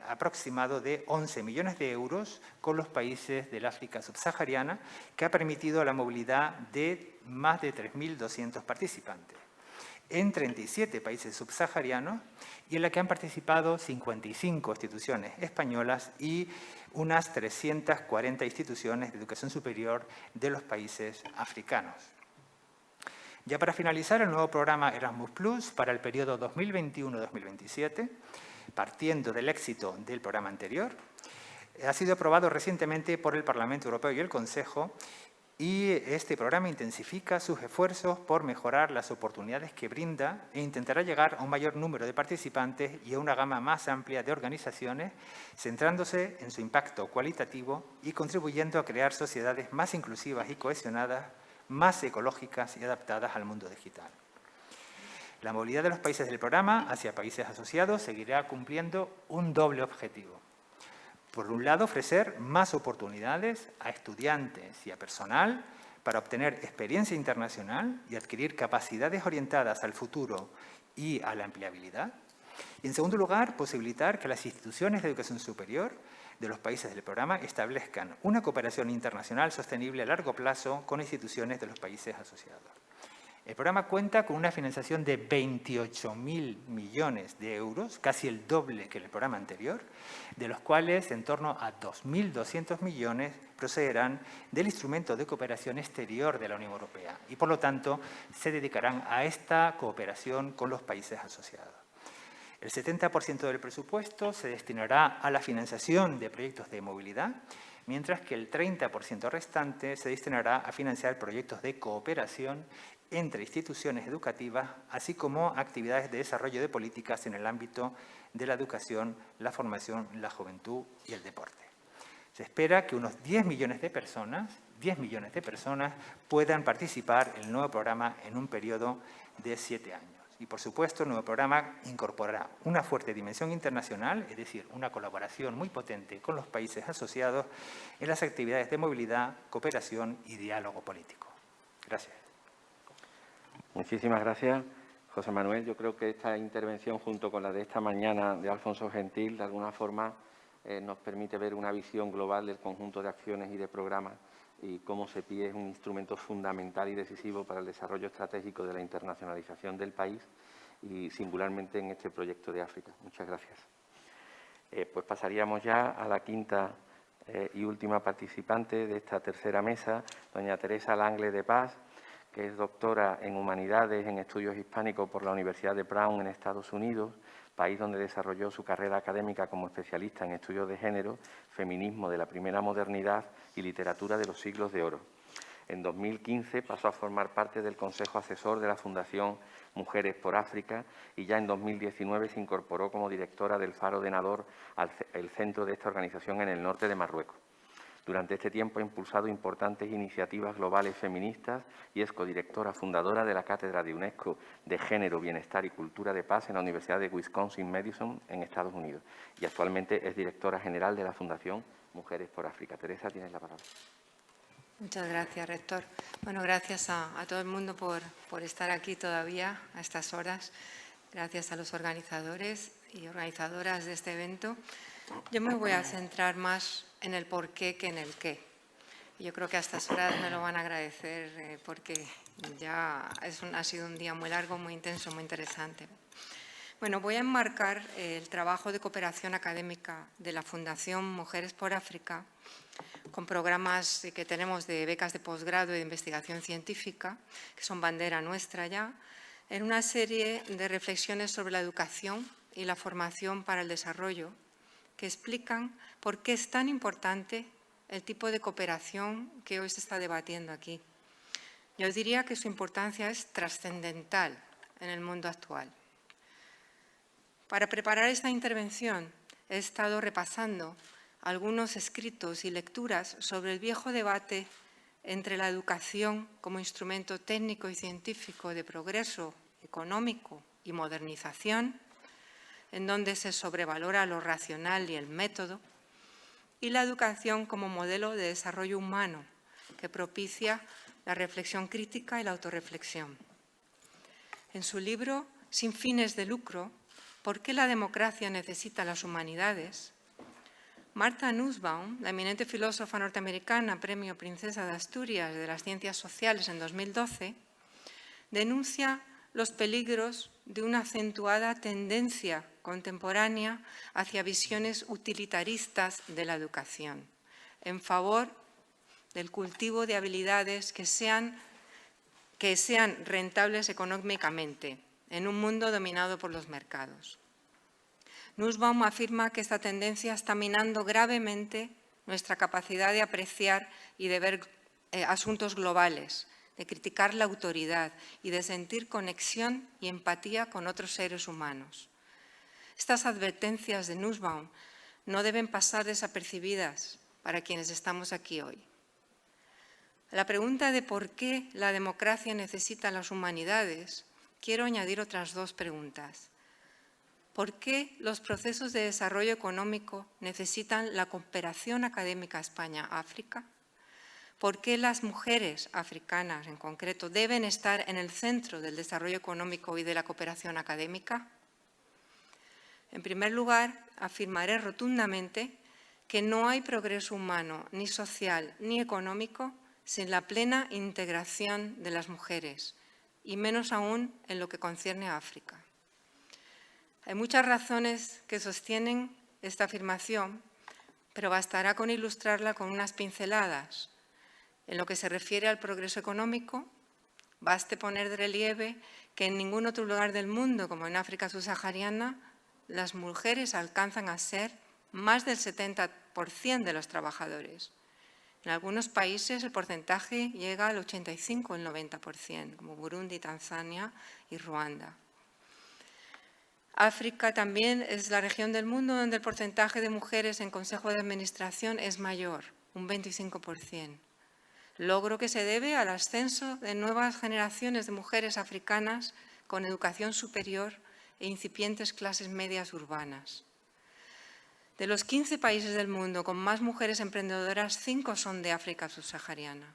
aproximado de 11 millones de euros con los países del África subsahariana, que ha permitido la movilidad de más de 3.200 participantes en 37 países subsaharianos y en la que han participado 55 instituciones españolas y unas 340 instituciones de educación superior de los países africanos. Ya para finalizar, el nuevo programa Erasmus+ para el periodo 2021-2027, partiendo del éxito del programa anterior, ha sido aprobado recientemente por el Parlamento Europeo y el Consejo, y este programa intensifica sus esfuerzos por mejorar las oportunidades que brinda e intentará llegar a un mayor número de participantes y a una gama más amplia de organizaciones, centrándose en su impacto cualitativo y contribuyendo a crear sociedades más inclusivas y cohesionadas, más ecológicas y adaptadas al mundo digital. La movilidad de los países del programa hacia países asociados seguirá cumpliendo un doble objetivo. Por un lado, ofrecer más oportunidades a estudiantes y a personal para obtener experiencia internacional y adquirir capacidades orientadas al futuro y a la empleabilidad. Y, en segundo lugar, posibilitar que las instituciones de educación superior de los países del programa establezcan una cooperación internacional sostenible a largo plazo con instituciones de los países asociados. El programa cuenta con una financiación de 28.000 millones de euros, casi el doble que el programa anterior, de los cuales en torno a 2.200 millones procederán del Instrumento de Cooperación Exterior de la Unión Europea y, por lo tanto, se dedicarán a esta cooperación con los países asociados. El 70% del presupuesto se destinará a la financiación de proyectos de movilidad, mientras que el 30% restante se destinará a financiar proyectos de cooperación entre instituciones educativas, así como actividades de desarrollo de políticas en el ámbito de la educación, la formación, la juventud y el deporte. Se espera que unos 10 millones de personas puedan participar en el nuevo programa en un periodo de 7 años. Y, por supuesto, el nuevo programa incorporará una fuerte dimensión internacional, es decir, una colaboración muy potente con los países asociados en las actividades de movilidad, cooperación y diálogo político. Gracias. Muchísimas gracias, José Manuel. Yo creo que esta intervención, junto con la de esta mañana de Alfonso Gentil, de alguna forma nos permite ver una visión global del conjunto de acciones y de programas y cómo CEPI es un instrumento fundamental y decisivo para el desarrollo estratégico de la internacionalización del país y singularmente en este proyecto de África. Muchas gracias. Pues pasaríamos ya a la quinta y última participante de esta tercera mesa, doña Teresa Langle de Paz, que es doctora en Humanidades en Estudios Hispánicos por la Universidad de Brown en Estados Unidos, país donde desarrolló su carrera académica como especialista en estudios de género, feminismo de la primera modernidad y literatura de los siglos de oro. En 2015 pasó a formar parte del Consejo Asesor de la Fundación Mujeres por África y ya en 2019 se incorporó como directora del Faro de Nador, el centro de esta organización en el norte de Marruecos. Durante este tiempo ha impulsado importantes iniciativas globales feministas y es codirectora fundadora de la Cátedra de UNESCO de Género, Bienestar y Cultura de Paz en la Universidad de Wisconsin-Madison en Estados Unidos y actualmente es directora general de la Fundación Mujeres por África. Teresa, tienes la palabra. Muchas gracias, rector. Bueno, gracias a todo el mundo por estar aquí todavía a estas horas. Gracias a los organizadores y organizadoras de este evento. Yo me voy a centrar más en el por qué que en el qué. Yo creo que a estas horas me lo van a agradecer porque ya ha sido un día muy largo, muy intenso, muy interesante. Bueno, voy a enmarcar el trabajo de cooperación académica de la Fundación Mujeres por África, con programas que tenemos de becas de posgrado y de investigación científica, que son bandera nuestra ya, en una serie de reflexiones sobre la educación y la formación para el desarrollo, que explican por qué es tan importante el tipo de cooperación que hoy se está debatiendo aquí. Yo diría que su importancia es trascendental en el mundo actual. Para preparar esta intervención he estado repasando algunos escritos y lecturas sobre el viejo debate entre la educación como instrumento técnico y científico de progreso económico y modernización, en donde se sobrevalora lo racional y el método, y la educación como modelo de desarrollo humano que propicia la reflexión crítica y la autorreflexión. En su libro Sin fines de lucro, ¿por qué la democracia necesita las humanidades?, Martha Nussbaum, la eminente filósofa norteamericana, Premio Princesa de Asturias de las Ciencias Sociales en 2012, denuncia los peligros de una acentuada tendencia contemporánea hacia visiones utilitaristas de la educación, en favor del cultivo de habilidades que sean rentables económicamente en un mundo dominado por los mercados. Nussbaum afirma que esta tendencia está minando gravemente nuestra capacidad de apreciar y de ver asuntos globales, de criticar la autoridad y de sentir conexión y empatía con otros seres humanos. Estas advertencias de Nussbaum no deben pasar desapercibidas para quienes estamos aquí hoy. A la pregunta de por qué la democracia necesita las humanidades, quiero añadir otras dos preguntas. ¿Por qué los procesos de desarrollo económico necesitan la cooperación académica España-África? ¿Por qué las mujeres africanas, en concreto, deben estar en el centro del desarrollo económico y de la cooperación académica? En primer lugar, afirmaré rotundamente que no hay progreso humano, ni social, ni económico, sin la plena integración de las mujeres, y menos aún en lo que concierne a África. Hay muchas razones que sostienen esta afirmación, pero bastará con ilustrarla con unas pinceladas. En lo que se refiere al progreso económico, baste poner de relieve que en ningún otro lugar del mundo, como en África subsahariana, las mujeres alcanzan a ser más del 70% de los trabajadores. En algunos países el porcentaje llega al 85 o el 90%, como Burundi, Tanzania y Ruanda. África también es la región del mundo donde el porcentaje de mujeres en consejo de administración es mayor, un 25%. Logro que se debe al ascenso de nuevas generaciones de mujeres africanas con educación superior e incipientes clases medias urbanas. De los 15 países del mundo con más mujeres emprendedoras, 5 son de África subsahariana.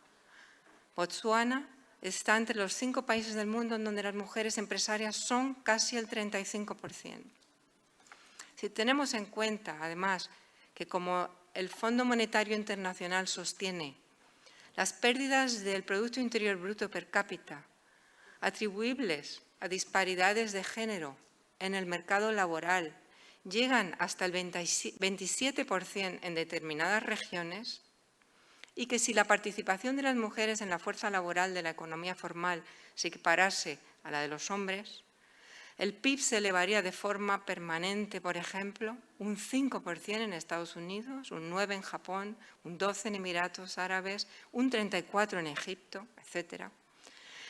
Botsuana está entre los 5 países del mundo en donde las mujeres empresarias son casi el 35%. Si tenemos en cuenta, además, que como el Fondo Monetario Internacional sostiene, las pérdidas del Producto Interior Bruto per cápita atribuibles a disparidades de género en el mercado laboral llegan hasta el 27% en determinadas regiones, y que si la participación de las mujeres en la fuerza laboral de la economía formal se equiparase a la de los hombres, el PIB se elevaría de forma permanente, por ejemplo, un 5% en Estados Unidos, un 9% en Japón, un 12% en Emiratos Árabes, un 34% en Egipto, etc.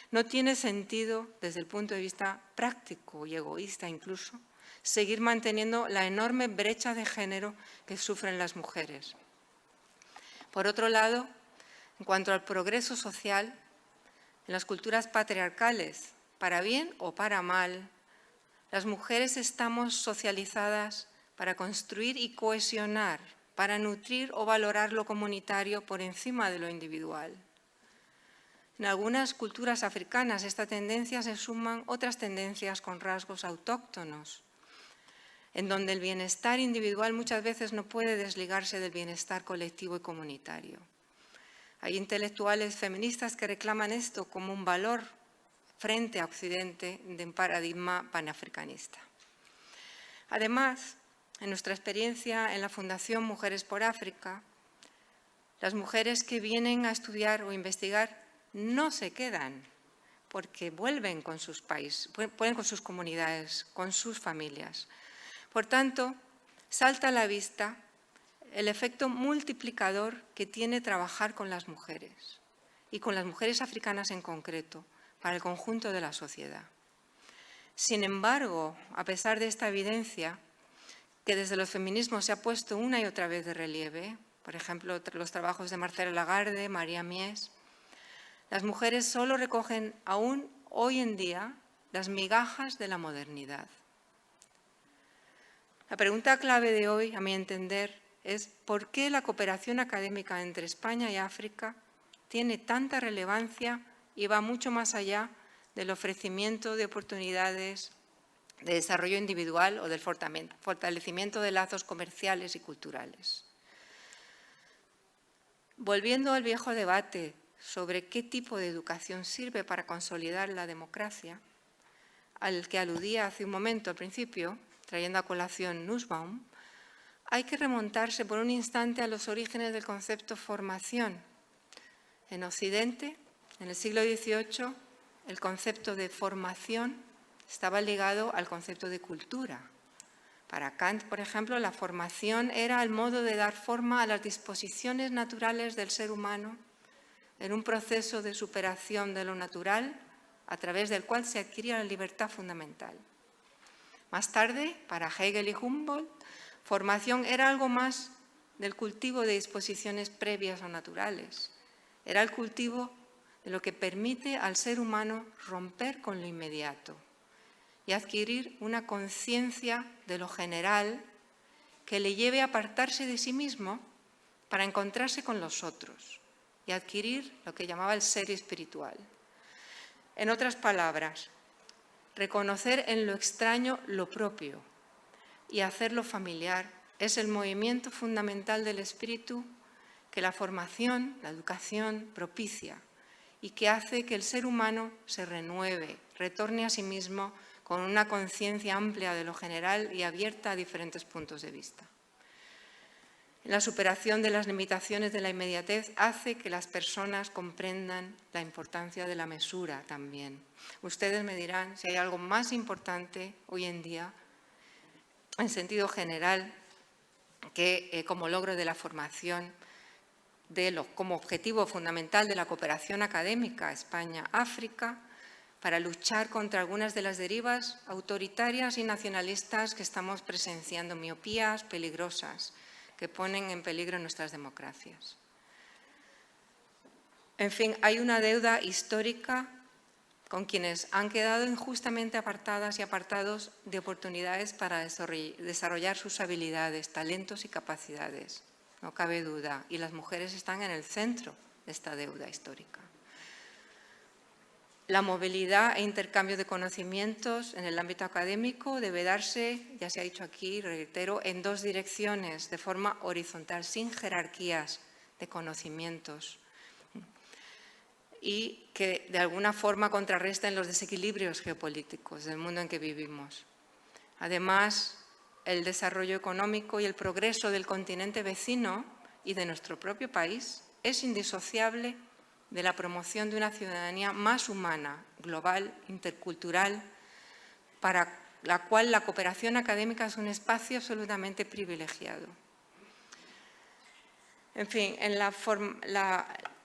No tiene sentido, desde el punto de vista práctico y egoísta incluso, seguir manteniendo la enorme brecha de género que sufren las mujeres. Por otro lado, en cuanto al progreso social, en las culturas patriarcales, para bien o para mal, las mujeres estamos socializadas para construir y cohesionar, para nutrir o valorar lo comunitario por encima de lo individual. En algunas culturas africanas esta tendencia se suman otras tendencias con rasgos autóctonos, en donde el bienestar individual muchas veces no puede desligarse del bienestar colectivo y comunitario. Hay intelectuales feministas que reclaman esto como un valor frente a Occidente de un paradigma panafricanista. Además, en nuestra experiencia en la Fundación Mujeres por África, las mujeres que vienen a estudiar o investigar no se quedan, porque vuelven con sus países, vuelven con sus comunidades, con sus familias. Por tanto, salta a la vista el efecto multiplicador que tiene trabajar con las mujeres, y con las mujeres africanas en concreto, para el conjunto de la sociedad. Sin embargo, a pesar de esta evidencia, que desde los feminismos se ha puesto una y otra vez de relieve, por ejemplo, los trabajos de Marcela Lagarde, María Mies, las mujeres solo recogen aún hoy en día las migajas de la modernidad. La pregunta clave de hoy, a mi entender, es ¿por qué la cooperación académica entre España y África tiene tanta relevancia y va mucho más allá del ofrecimiento de oportunidades de desarrollo individual o del fortalecimiento de lazos comerciales y culturales? Volviendo al viejo debate sobre qué tipo de educación sirve para consolidar la democracia, al que aludía hace un momento al principio, trayendo a colación Nussbaum, hay que remontarse por un instante a los orígenes del concepto formación. En Occidente, en el siglo XVIII, el concepto de formación estaba ligado al concepto de cultura. Para Kant, por ejemplo, la formación era el modo de dar forma a las disposiciones naturales del ser humano en un proceso de superación de lo natural a través del cual se adquiría la libertad fundamental. Más tarde, para Hegel y Humboldt, formación era algo más del cultivo de disposiciones previas o naturales. Era el cultivo de lo que permite al ser humano romper con lo inmediato y adquirir una conciencia de lo general que le lleve a apartarse de sí mismo para encontrarse con los otros y adquirir lo que llamaba el ser espiritual. En otras palabras, reconocer en lo extraño lo propio y hacerlo familiar es el movimiento fundamental del espíritu que la formación, la educación propicia y que hace que el ser humano se renueve, retorne a sí mismo con una conciencia amplia de lo general y abierta a diferentes puntos de vista. La superación de las limitaciones de la inmediatez hace que las personas comprendan la importancia de la mesura también. Ustedes me dirán si hay algo más importante hoy en día, en sentido general, que como logro de la formación, como objetivo fundamental de la cooperación académica España-África, para luchar contra algunas de las derivas autoritarias y nacionalistas que estamos presenciando, miopías peligrosas que ponen en peligro nuestras democracias. En fin, hay una deuda histórica con quienes han quedado injustamente apartadas y apartados de oportunidades para desarrollar sus habilidades, talentos y capacidades. No cabe duda, y las mujeres están en el centro de esta deuda histórica. La movilidad e intercambio de conocimientos en el ámbito académico debe darse, ya se ha dicho aquí, reitero, en dos direcciones, de forma horizontal, sin jerarquías de conocimientos y que de alguna forma contrarresten los desequilibrios geopolíticos del mundo en que vivimos. Además, el desarrollo económico y el progreso del continente vecino y de nuestro propio país es indisociable de la promoción de una ciudadanía más humana, global, intercultural, para la cual la cooperación académica es un espacio absolutamente privilegiado. En fin,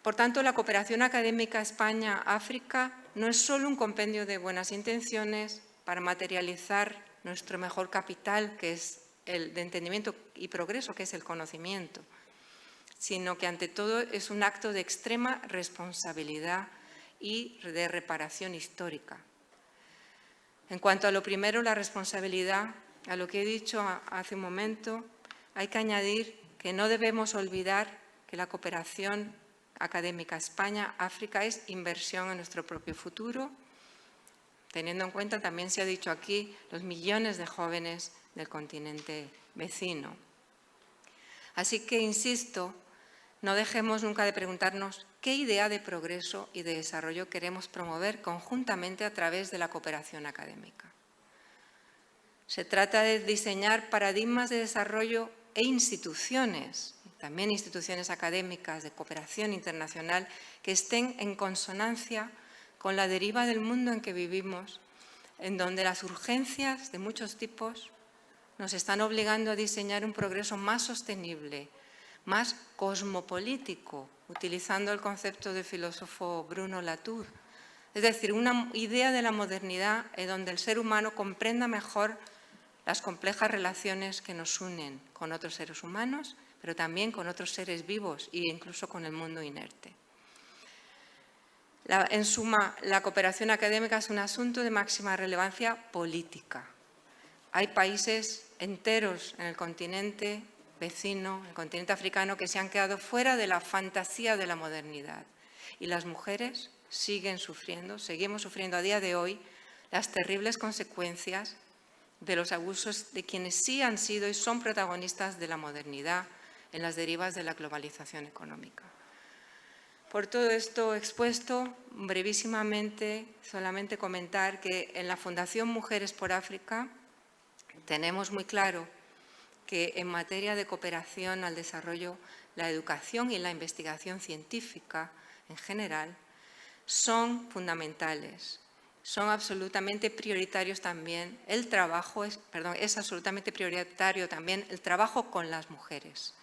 por tanto, la cooperación académica España-África no es solo un compendio de buenas intenciones para materializar nuestro mejor capital, que es el de entendimiento y progreso, que es el conocimiento, sino que ante todo es un acto de extrema responsabilidad y de reparación histórica. En cuanto a lo primero, la responsabilidad, a lo que he dicho hace un momento, hay que añadir que no debemos olvidar que la cooperación académica España-África es inversión en nuestro propio futuro, teniendo en cuenta, también se ha dicho aquí, los millones de jóvenes del continente vecino. Así que, insisto, no dejemos nunca de preguntarnos qué idea de progreso y de desarrollo queremos promover conjuntamente a través de la cooperación académica. Se trata de diseñar paradigmas de desarrollo e instituciones, también instituciones académicas de cooperación internacional, que estén en consonancia con la deriva del mundo en que vivimos, en donde las urgencias de muchos tipos nos están obligando a diseñar un progreso más sostenible, más cosmopolítico, utilizando el concepto del filósofo Bruno Latour. Es decir, una idea de la modernidad en donde el ser humano comprenda mejor las complejas relaciones que nos unen con otros seres humanos, pero también con otros seres vivos e incluso con el mundo inerte. En suma, la cooperación académica es un asunto de máxima relevancia política. Hay países enteros en el continente vecino, el continente africano, que se han quedado fuera de la fantasía de la modernidad. Y las mujeres siguen sufriendo, seguimos sufriendo a día de hoy las terribles consecuencias de los abusos de quienes sí han sido y son protagonistas de la modernidad en las derivas de la globalización económica. Por todo esto expuesto, brevísimamente, solamente comentar que en la Fundación Mujeres por África tenemos muy claro que en materia de cooperación al desarrollo, la educación y la investigación científica en general son fundamentales. Son absolutamente prioritarios también es absolutamente prioritario también el trabajo con las mujeres.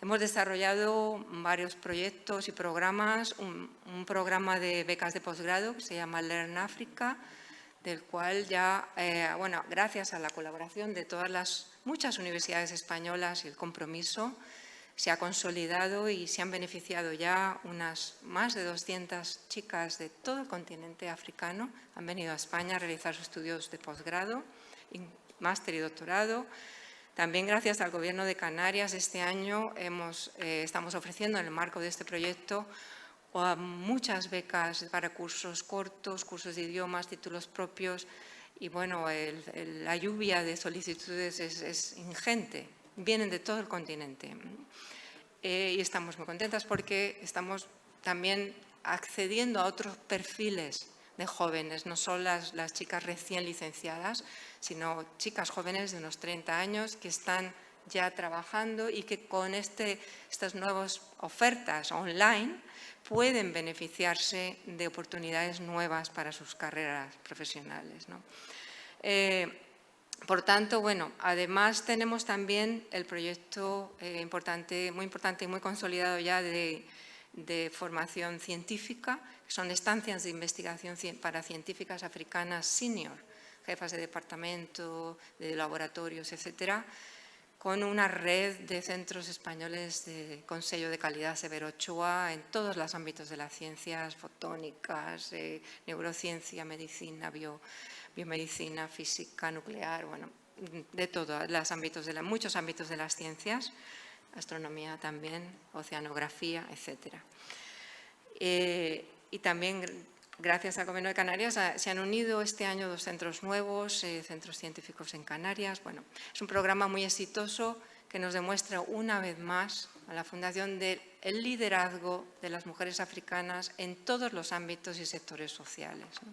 Hemos desarrollado varios proyectos y programas, un programa de becas de posgrado que se llama Learn Africa, del cual ya, gracias a la colaboración de muchas universidades españolas y el compromiso, se ha consolidado y se han beneficiado ya unas más de 200 chicas de todo el continente africano. Han venido a España a realizar sus estudios de posgrado, máster y doctorado. También gracias al Gobierno de Canarias este año estamos ofreciendo en el marco de este proyecto muchas becas para cursos cortos, cursos de idiomas, títulos propios y bueno, la lluvia de solicitudes es ingente, vienen de todo el continente y estamos muy contentas porque estamos también accediendo a otros perfiles de jóvenes, no solo las chicas recién licenciadas, sino chicas jóvenes de unos 30 años que están ya trabajando y que con estas nuevas ofertas online pueden beneficiarse de oportunidades nuevas para sus carreras profesionales, ¿no? Por tanto, bueno, además tenemos también el proyecto muy importante y muy consolidado ya de formación científica, que son estancias de investigación para científicas africanas senior, jefas de departamento, de laboratorios, etcétera, con una red de centros españoles con sello de calidad Severo Ochoa en todos los ámbitos de las ciencias fotónicas, neurociencia, medicina, biomedicina, física, nuclear, bueno, de todos los ámbitos, muchos ámbitos de las ciencias, astronomía también, oceanografía, etcétera. Y también, gracias al Gobierno de Canarias, se han unido este año 2 centros nuevos, centros científicos en Canarias. Bueno, es un programa muy exitoso que nos demuestra una vez más a la Fundación el liderazgo de las mujeres africanas en todos los ámbitos y sectores sociales, ¿no?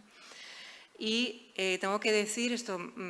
Y tengo que decir,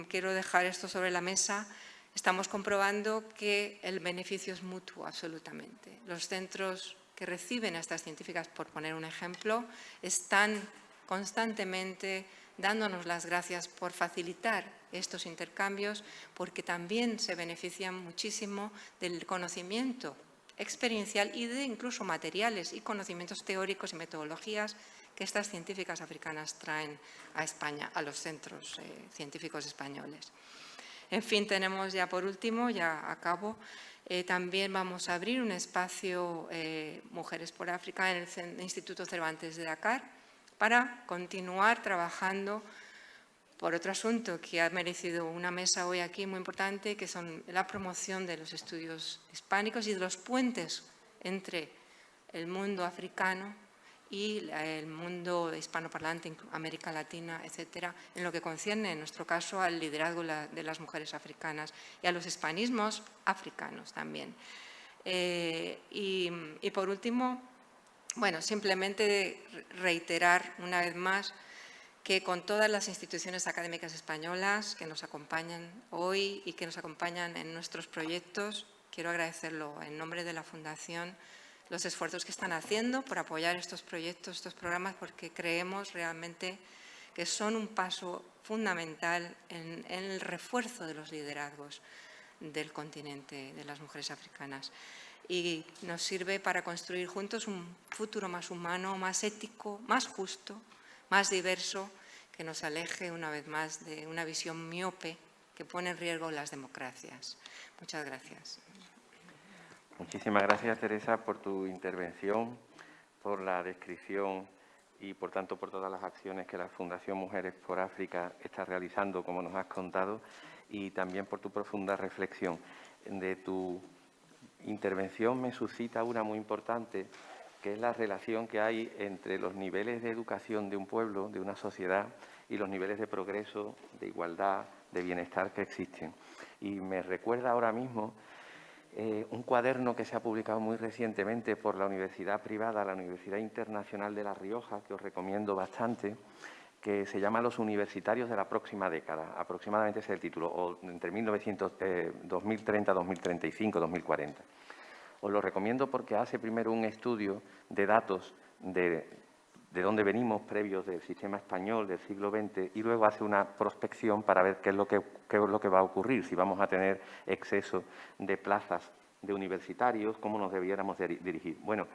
quiero dejar esto sobre la mesa, estamos comprobando que el beneficio es mutuo absolutamente. Los centros que reciben a estas científicas, por poner un ejemplo, están constantemente dándonos las gracias por facilitar estos intercambios, porque también se benefician muchísimo del conocimiento experiencial y de incluso materiales y conocimientos teóricos y metodologías que estas científicas africanas traen a España, a los centros científicos españoles. En fin, tenemos ya por último, ya acabo, también vamos a abrir un espacio Mujeres por África en el Instituto Cervantes de Dakar para continuar trabajando por otro asunto que ha merecido una mesa hoy aquí muy importante, que son la promoción de los estudios hispánicos y de los puentes entre el mundo africano y el mundo hispanoparlante, América Latina, etcétera, en lo que concierne, en nuestro caso, al liderazgo de las mujeres africanas y a los hispanismos africanos también. Y por último, bueno, simplemente reiterar una vez más que con todas las instituciones académicas españolas que nos acompañan hoy y que nos acompañan en nuestros proyectos, quiero agradecerlo en nombre de la Fundación, los esfuerzos que están haciendo por apoyar estos proyectos, estos programas, porque creemos realmente que son un paso fundamental en el refuerzo de los liderazgos del continente, de las mujeres africanas. Y nos sirve para construir juntos un futuro más humano, más ético, más justo, más diverso, que nos aleje una vez más de una visión miope que pone en riesgo las democracias. Muchas gracias. Muchísimas gracias, Teresa, por tu intervención, por la descripción y, por tanto, por todas las acciones que la Fundación Mujeres por África está realizando, como nos has contado, y también por tu profunda reflexión. De tu intervención me suscita una muy importante, que es la relación que hay entre los niveles de educación de un pueblo, de una sociedad, y los niveles de progreso, de igualdad, de bienestar que existen. Y me recuerda ahora mismo un cuaderno que se ha publicado muy recientemente por la universidad privada, la Universidad Internacional de La Rioja, que os recomiendo bastante, que se llama Los universitarios de la próxima década, aproximadamente ese es el título, o entre 2030, 2035, 2040. Os lo recomiendo porque hace primero un estudio de datos de dónde venimos previos del sistema español del siglo XX y luego hace una prospección para ver qué es lo que va a ocurrir, si vamos a tener exceso de plazas de universitarios, cómo nos debiéramos dirigir. Bueno,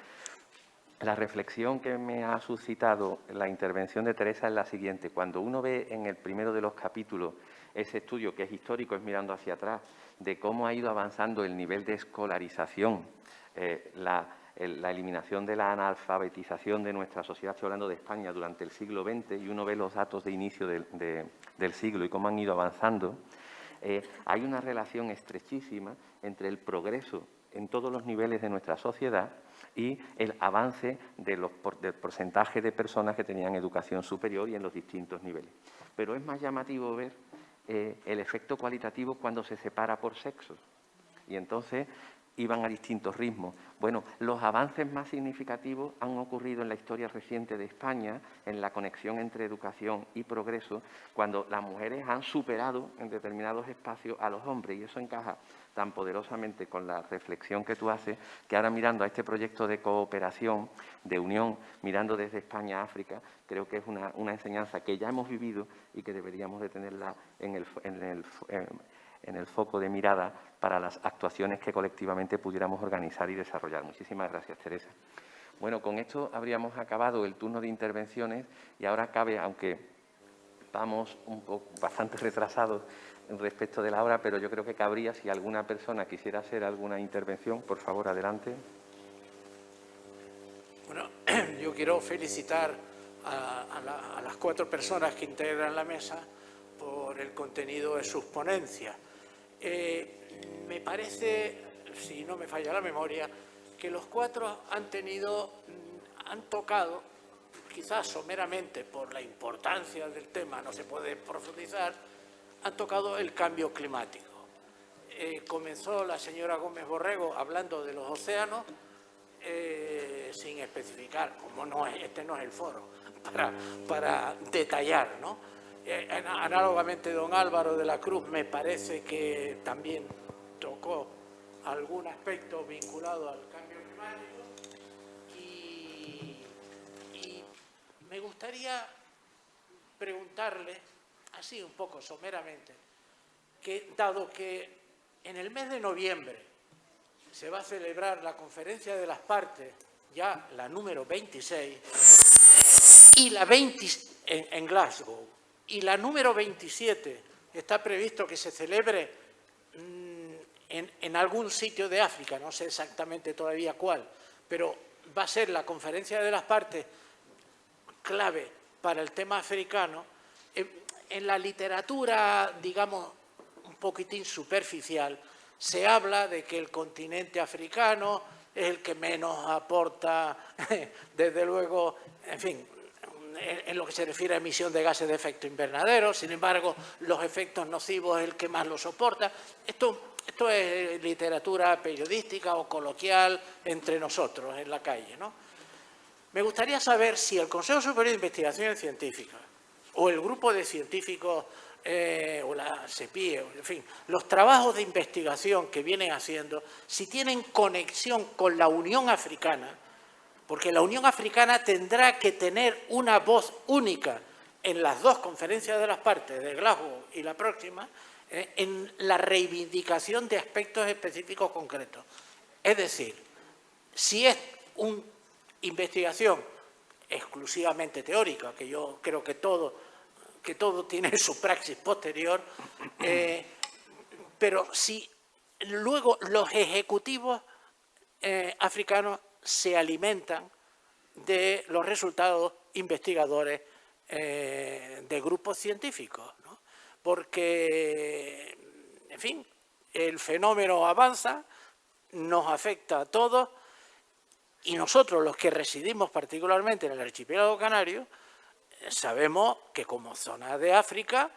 la reflexión que me ha suscitado la intervención de Teresa es la siguiente. Cuando uno ve en el primero de los capítulos ese estudio, que es histórico, es mirando hacia atrás, de cómo ha ido avanzando el nivel de escolarización, la eliminación de la analfabetización de nuestra sociedad, estoy hablando de España, durante el siglo XX, y uno ve los datos de inicio del siglo y cómo han ido avanzando, hay una relación estrechísima entre el progreso en todos los niveles de nuestra sociedad y el avance del porcentaje de personas que tenían educación superior y en los distintos niveles. Pero es más llamativo ver el efecto cualitativo cuando se separa por sexos. Y entonces iban a distintos ritmos. Bueno, los avances más significativos han ocurrido en la historia reciente de España, en la conexión entre educación y progreso, cuando las mujeres han superado en determinados espacios a los hombres, y eso encaja tan poderosamente con la reflexión que tú haces, que ahora mirando a este proyecto de cooperación, de unión, mirando desde España a África, creo que es una enseñanza que ya hemos vivido y que deberíamos de tenerla en el foco de mirada para las actuaciones que colectivamente pudiéramos organizar y desarrollar. Muchísimas gracias, Teresa. Bueno, con esto habríamos acabado el turno de intervenciones y ahora cabe, aunque vamos bastante retrasados respecto de la hora, pero yo creo que cabría, si alguna persona quisiera hacer alguna intervención, por favor, adelante. Bueno, yo quiero felicitar a las 4 personas que integran la mesa por el contenido de sus ponencias. Me parece, si no me falla la memoria, que los 4 han tocado, quizás someramente por la importancia del tema, no se puede profundizar, han tocado el cambio climático. Comenzó la señora Gómez Borrego hablando de los océanos, sin especificar, como este no es el foro para detallar, ¿no? Análogamente, don Álvaro de la Cruz me parece que también tocó algún aspecto vinculado al cambio climático y me gustaría preguntarle, así un poco someramente, que dado que en el mes de noviembre se va a celebrar la Conferencia de las Partes, ya la número 26, y la 20 en Glasgow, y la número 27 está previsto que se celebre en algún sitio de África, no sé exactamente todavía cuál, pero va a ser la Conferencia de las Partes clave para el tema africano. En la literatura, digamos, un poquitín superficial, se habla de que el continente africano es el que menos aporta, desde luego, en fin, en lo que se refiere a emisión de gases de efecto invernadero. Sin embargo, los efectos nocivos es el que más lo soporta. Esto es literatura periodística o coloquial entre nosotros en la calle, ¿no? Me gustaría saber si el Consejo Superior de Investigaciones Científicas o el grupo de científicos o la CEPI, en fin, los trabajos de investigación que vienen haciendo, si tienen conexión con la Unión Africana, porque la Unión Africana tendrá que tener una voz única en las dos conferencias de las partes, de Glasgow y la próxima, en la reivindicación de aspectos específicos concretos. Es decir, si es una investigación exclusivamente teórica, que yo creo que todo tiene su praxis posterior, pero si luego los ejecutivos africanos se alimentan de los resultados investigadores de grupos científicos, ¿no? Porque, en fin, el fenómeno avanza, nos afecta a todos y nosotros, los que residimos particularmente en el archipiélago canario, sabemos que como zona de África,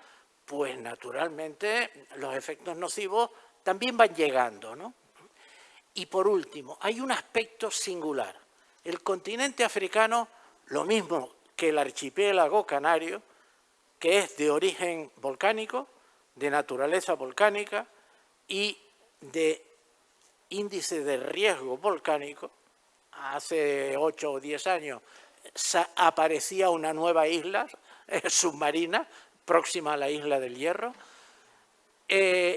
pues naturalmente los efectos nocivos también van llegando, ¿no? Y por último, hay un aspecto singular. El continente africano, lo mismo que el archipiélago canario, que es de origen volcánico, de naturaleza volcánica y de índice de riesgo volcánico. Hace 8 o 10 años aparecía una nueva isla submarina próxima a la isla del Hierro.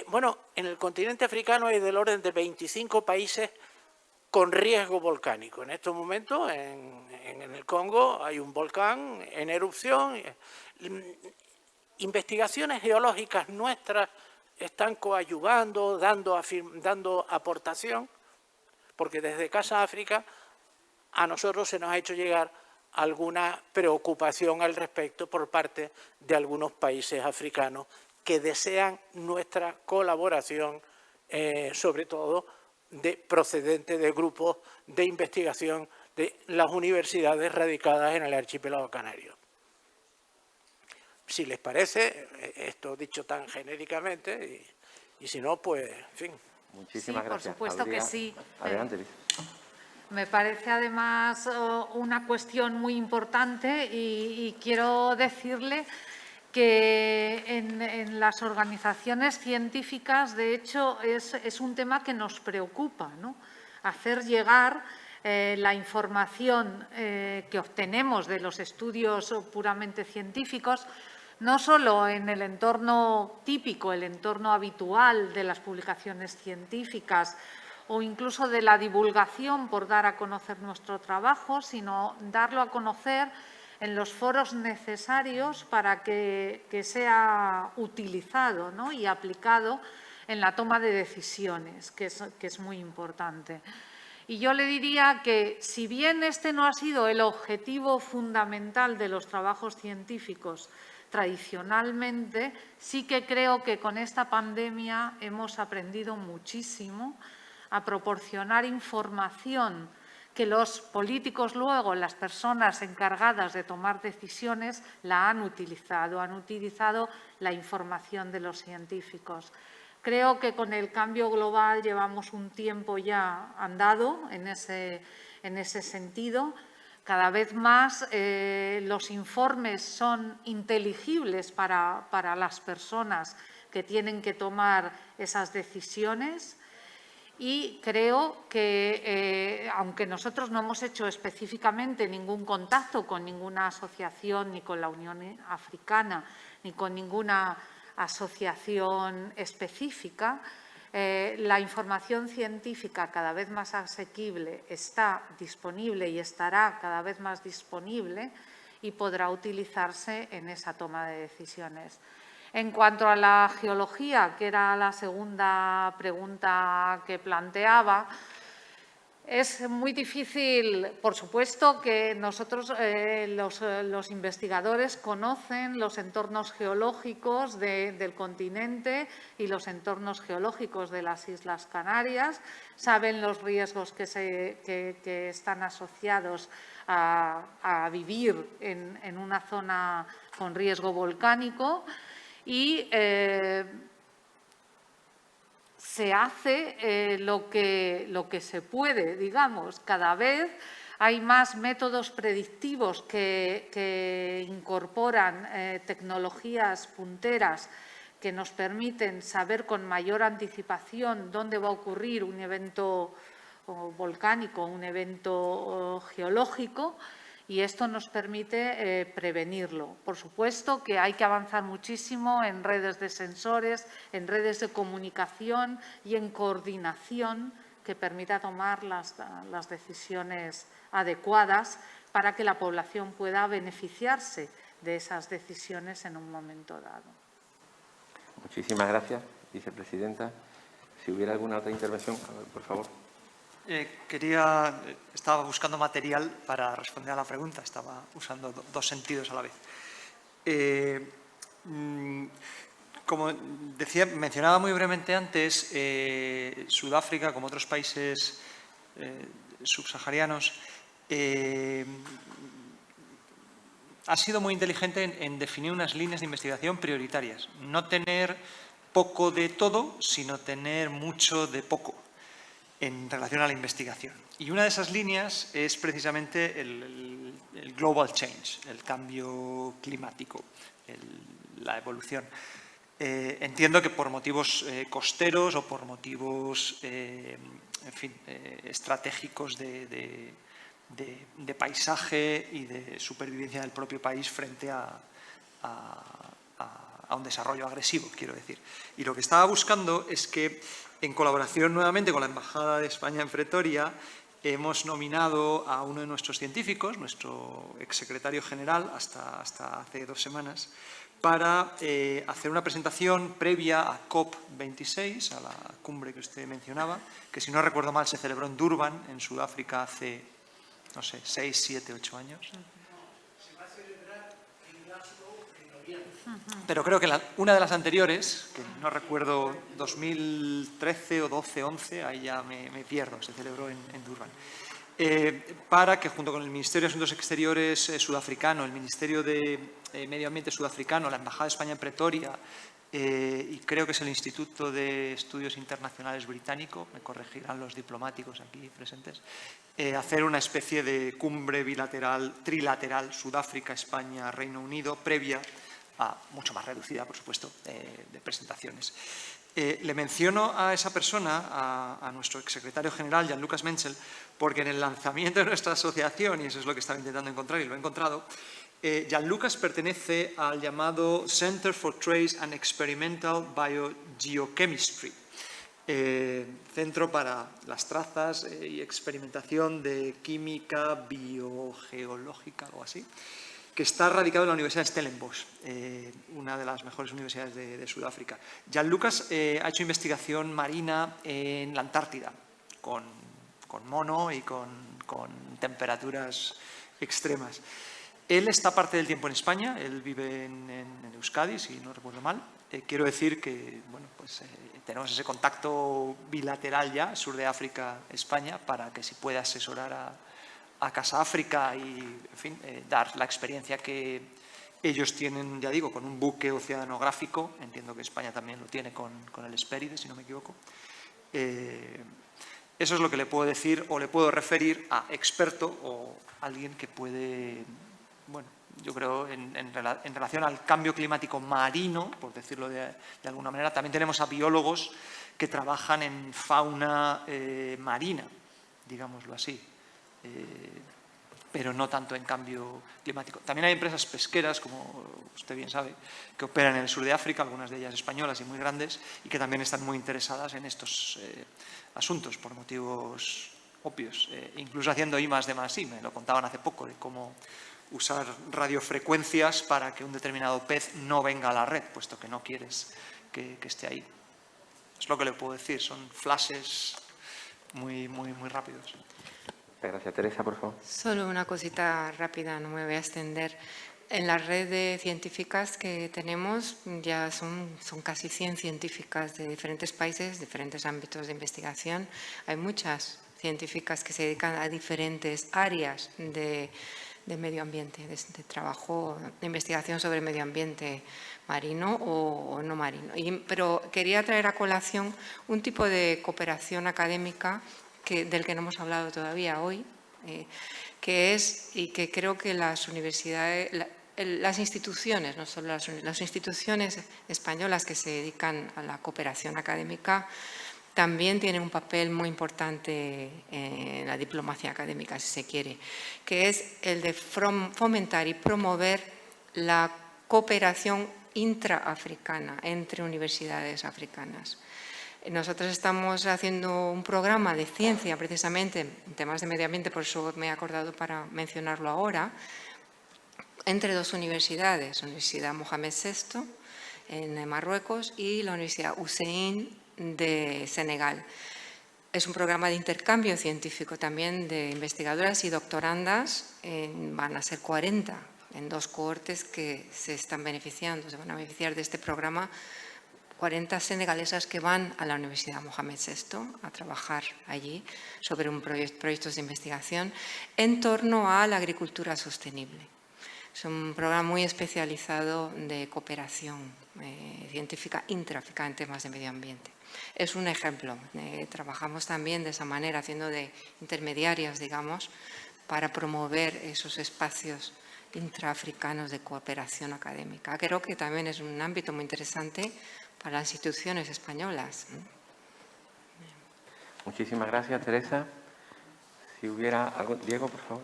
Bueno, en el continente africano hay del orden de 25 países con riesgo volcánico. En estos momentos, en el Congo, hay un volcán en erupción. Investigaciones geológicas nuestras están coadyuvando, dando aportación, porque desde Casa África a nosotros se nos ha hecho llegar alguna preocupación al respecto por parte de algunos países africanos que desean nuestra colaboración, sobre todo procedente de grupos de investigación de las universidades radicadas en el archipiélago canario. Si les parece, esto dicho tan genéricamente, y si no, pues, en fin. Muchísimas gracias. Por supuesto que sí. Adelante, Liz. Me parece además una cuestión muy importante y quiero decirle que en las organizaciones científicas, de hecho, es un tema que nos preocupa, ¿no? Hacer llegar la información que obtenemos de los estudios puramente científicos, no solo en el entorno típico, el entorno habitual de las publicaciones científicas o incluso de la divulgación por dar a conocer nuestro trabajo, sino darlo a conocer en los foros necesarios para que sea utilizado, ¿no? Y aplicado en la toma de decisiones, que es muy importante. Y yo le diría que, si bien este no ha sido el objetivo fundamental de los trabajos científicos tradicionalmente, sí que creo que con esta pandemia hemos aprendido muchísimo a proporcionar información que los políticos luego, las personas encargadas de tomar decisiones, la han utilizado la información de los científicos. Creo que con el cambio global llevamos un tiempo ya andado en ese sentido. Cada vez más los informes son inteligibles para las personas que tienen que tomar esas decisiones. Y creo que, aunque nosotros no hemos hecho específicamente ningún contacto con ninguna asociación, ni con la Unión Africana, ni con ninguna asociación específica, la información científica cada vez más asequible está disponible y estará cada vez más disponible y podrá utilizarse en esa toma de decisiones. En cuanto a la geología, que era la segunda pregunta que planteaba, es muy difícil, por supuesto, que nosotros, los investigadores, conocen los entornos geológicos del continente y los entornos geológicos de las Islas Canarias, saben los riesgos que están asociados a vivir en una zona con riesgo volcánico. Y se hace lo que se puede, digamos. Cada vez hay más métodos predictivos que incorporan tecnologías punteras que nos permiten saber con mayor anticipación dónde va a ocurrir un evento volcánico, un evento geológico, y esto nos permite prevenirlo. Por supuesto que hay que avanzar muchísimo en redes de sensores, en redes de comunicación y en coordinación que permita tomar las decisiones adecuadas para que la población pueda beneficiarse de esas decisiones en un momento dado. Muchísimas gracias, vicepresidenta. Si hubiera alguna otra intervención, por favor. Estaba buscando material para responder a la pregunta, estaba usando dos sentidos a la vez. Como mencionaba muy brevemente antes, Sudáfrica, como otros países subsaharianos, ha sido muy inteligente en definir unas líneas de investigación prioritarias. No tener poco de todo, sino tener mucho de poco en relación a la investigación. Y una de esas líneas es precisamente el global change, el cambio climático, la evolución. Entiendo que por motivos costeros o por motivos estratégicos de paisaje y de supervivencia del propio país frente a un desarrollo agresivo, quiero decir. Y lo que estaba buscando es que, en colaboración nuevamente con la Embajada de España en Pretoria, hemos nominado a uno de nuestros científicos, nuestro exsecretario general, hasta hace 2 semanas, para hacer una presentación previa a COP26, a la cumbre que usted mencionaba, que si no recuerdo mal se celebró en Durban, en Sudáfrica, hace, no sé, 6, 7, 8 años. Se va a celebrar en Glasgow en noviembre. Pero creo que una de las anteriores, que no recuerdo, 2013 o 12, 11, ahí ya me pierdo, se celebró en Durban. Para que junto con el Ministerio de Asuntos Exteriores sudafricano, el Ministerio de Medio Ambiente sudafricano, la Embajada de España en Pretoria y creo que es el Instituto de Estudios Internacionales británico, me corregirán los diplomáticos aquí presentes, hacer una especie de cumbre bilateral, trilateral, Sudáfrica, España, Reino Unido, previa a, mucho más reducida, por supuesto, de presentaciones. Le menciono a esa persona, a nuestro exsecretario general, Jan-Lucas Menzel, porque en el lanzamiento de nuestra asociación, y eso es lo que estaba intentando encontrar y lo he encontrado, Jan-Lucas pertenece al llamado Center for Trace and Experimental Biogeochemistry, Centro para las Trazas y Experimentación de Química Biogeológica, algo así, que está radicado en la Universidad de Stellenbosch, una de las mejores universidades de Sudáfrica. Jan-Lucas ha hecho investigación marina en la Antártida, con mono y con temperaturas extremas. Él está parte del tiempo en España, él vive en Euskadi, si no recuerdo mal. Quiero decir que bueno, pues, tenemos ese contacto bilateral ya, sur de África, España, para que se pueda asesorar a Casa África y, en fin, dar la experiencia que ellos tienen, ya digo, con un buque oceanográfico. Entiendo que España también lo tiene con el Hespéride, si no me equivoco. Eso es lo que le puedo decir o le puedo referir a experto o alguien que puede, bueno, yo creo, en relación al cambio climático marino, por decirlo de alguna manera. También tenemos a biólogos que trabajan en fauna marina, digámoslo así. Pero no tanto en cambio climático. También hay empresas pesqueras, como usted bien sabe, que operan en el sur de África, algunas de ellas españolas y muy grandes, y que también están muy interesadas en estos asuntos por motivos obvios, incluso haciendo I+D+I. Me lo contaban hace poco, de cómo usar radiofrecuencias para que un determinado pez no venga a la red, puesto que no quieres que esté ahí. Es lo que le puedo decir, son flashes muy rápidos. Gracias. Teresa, por favor. Solo una cosita rápida, no me voy a extender. En la red de científicas que tenemos ya son casi 100 científicas de diferentes países, diferentes ámbitos de investigación. Hay muchas científicas que se dedican a diferentes áreas de medio ambiente, de trabajo, de investigación sobre medio ambiente marino o no marino. Pero quería traer a colación un tipo de cooperación académica del que no hemos hablado todavía hoy, que es, y que creo que las universidades, las instituciones, no solo las instituciones españolas que se dedican a la cooperación académica, también tienen un papel muy importante en la diplomacia académica, si se quiere, que es el de fomentar y promover la cooperación intraafricana entre universidades africanas. Nosotros estamos haciendo un programa de ciencia, precisamente, en temas de medio ambiente, por eso me he acordado para mencionarlo ahora, entre dos universidades, la Universidad Mohamed VI en Marruecos y la Universidad Hussein de Senegal. Es un programa de intercambio científico también de investigadoras y doctorandas, van a ser 40 en 2 cohortes que se están beneficiando, se van a beneficiar de este programa 40 senegalesas que van a la Universidad Mohamed VI a trabajar allí sobre proyectos de investigación en torno a la agricultura sostenible. Es un programa muy especializado de cooperación científica intraafricana en temas de medio ambiente. Es un ejemplo. Trabajamos también de esa manera, haciendo de intermediarias, digamos, para promover esos espacios intraafricanos de cooperación académica. Creo que también es un ámbito muy interesante para las instituciones españolas. Muchísimas gracias, Teresa. Si hubiera algo... Diego, por favor.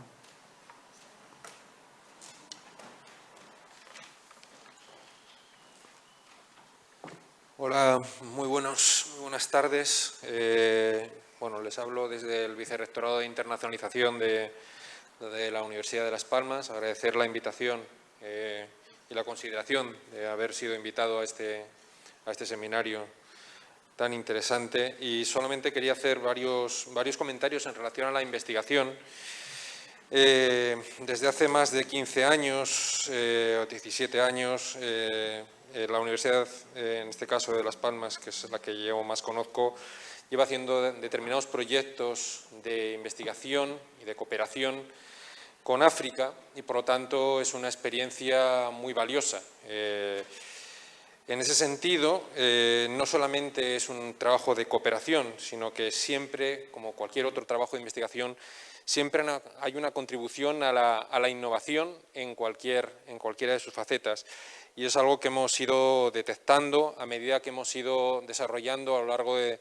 Hola, muy buenas tardes. Bueno, les hablo desde el Vicerrectorado de Internacionalización de la Universidad de Las Palmas. Agradecer la invitación y la consideración de haber sido invitado a este seminario tan interesante. Y solamente quería hacer varios comentarios en relación a la investigación. Desde hace más de 15 años o 17 años, la Universidad, en este caso de Las Palmas, que es la que yo más conozco, lleva haciendo determinados proyectos de investigación y de cooperación con África y, por lo tanto, es una experiencia muy valiosa. En ese sentido, no solamente es un trabajo de cooperación, sino que siempre, como cualquier otro trabajo de investigación, siempre hay una contribución a la innovación en cualquiera de sus facetas. Y es algo que hemos ido detectando a medida que hemos ido desarrollando a lo largo de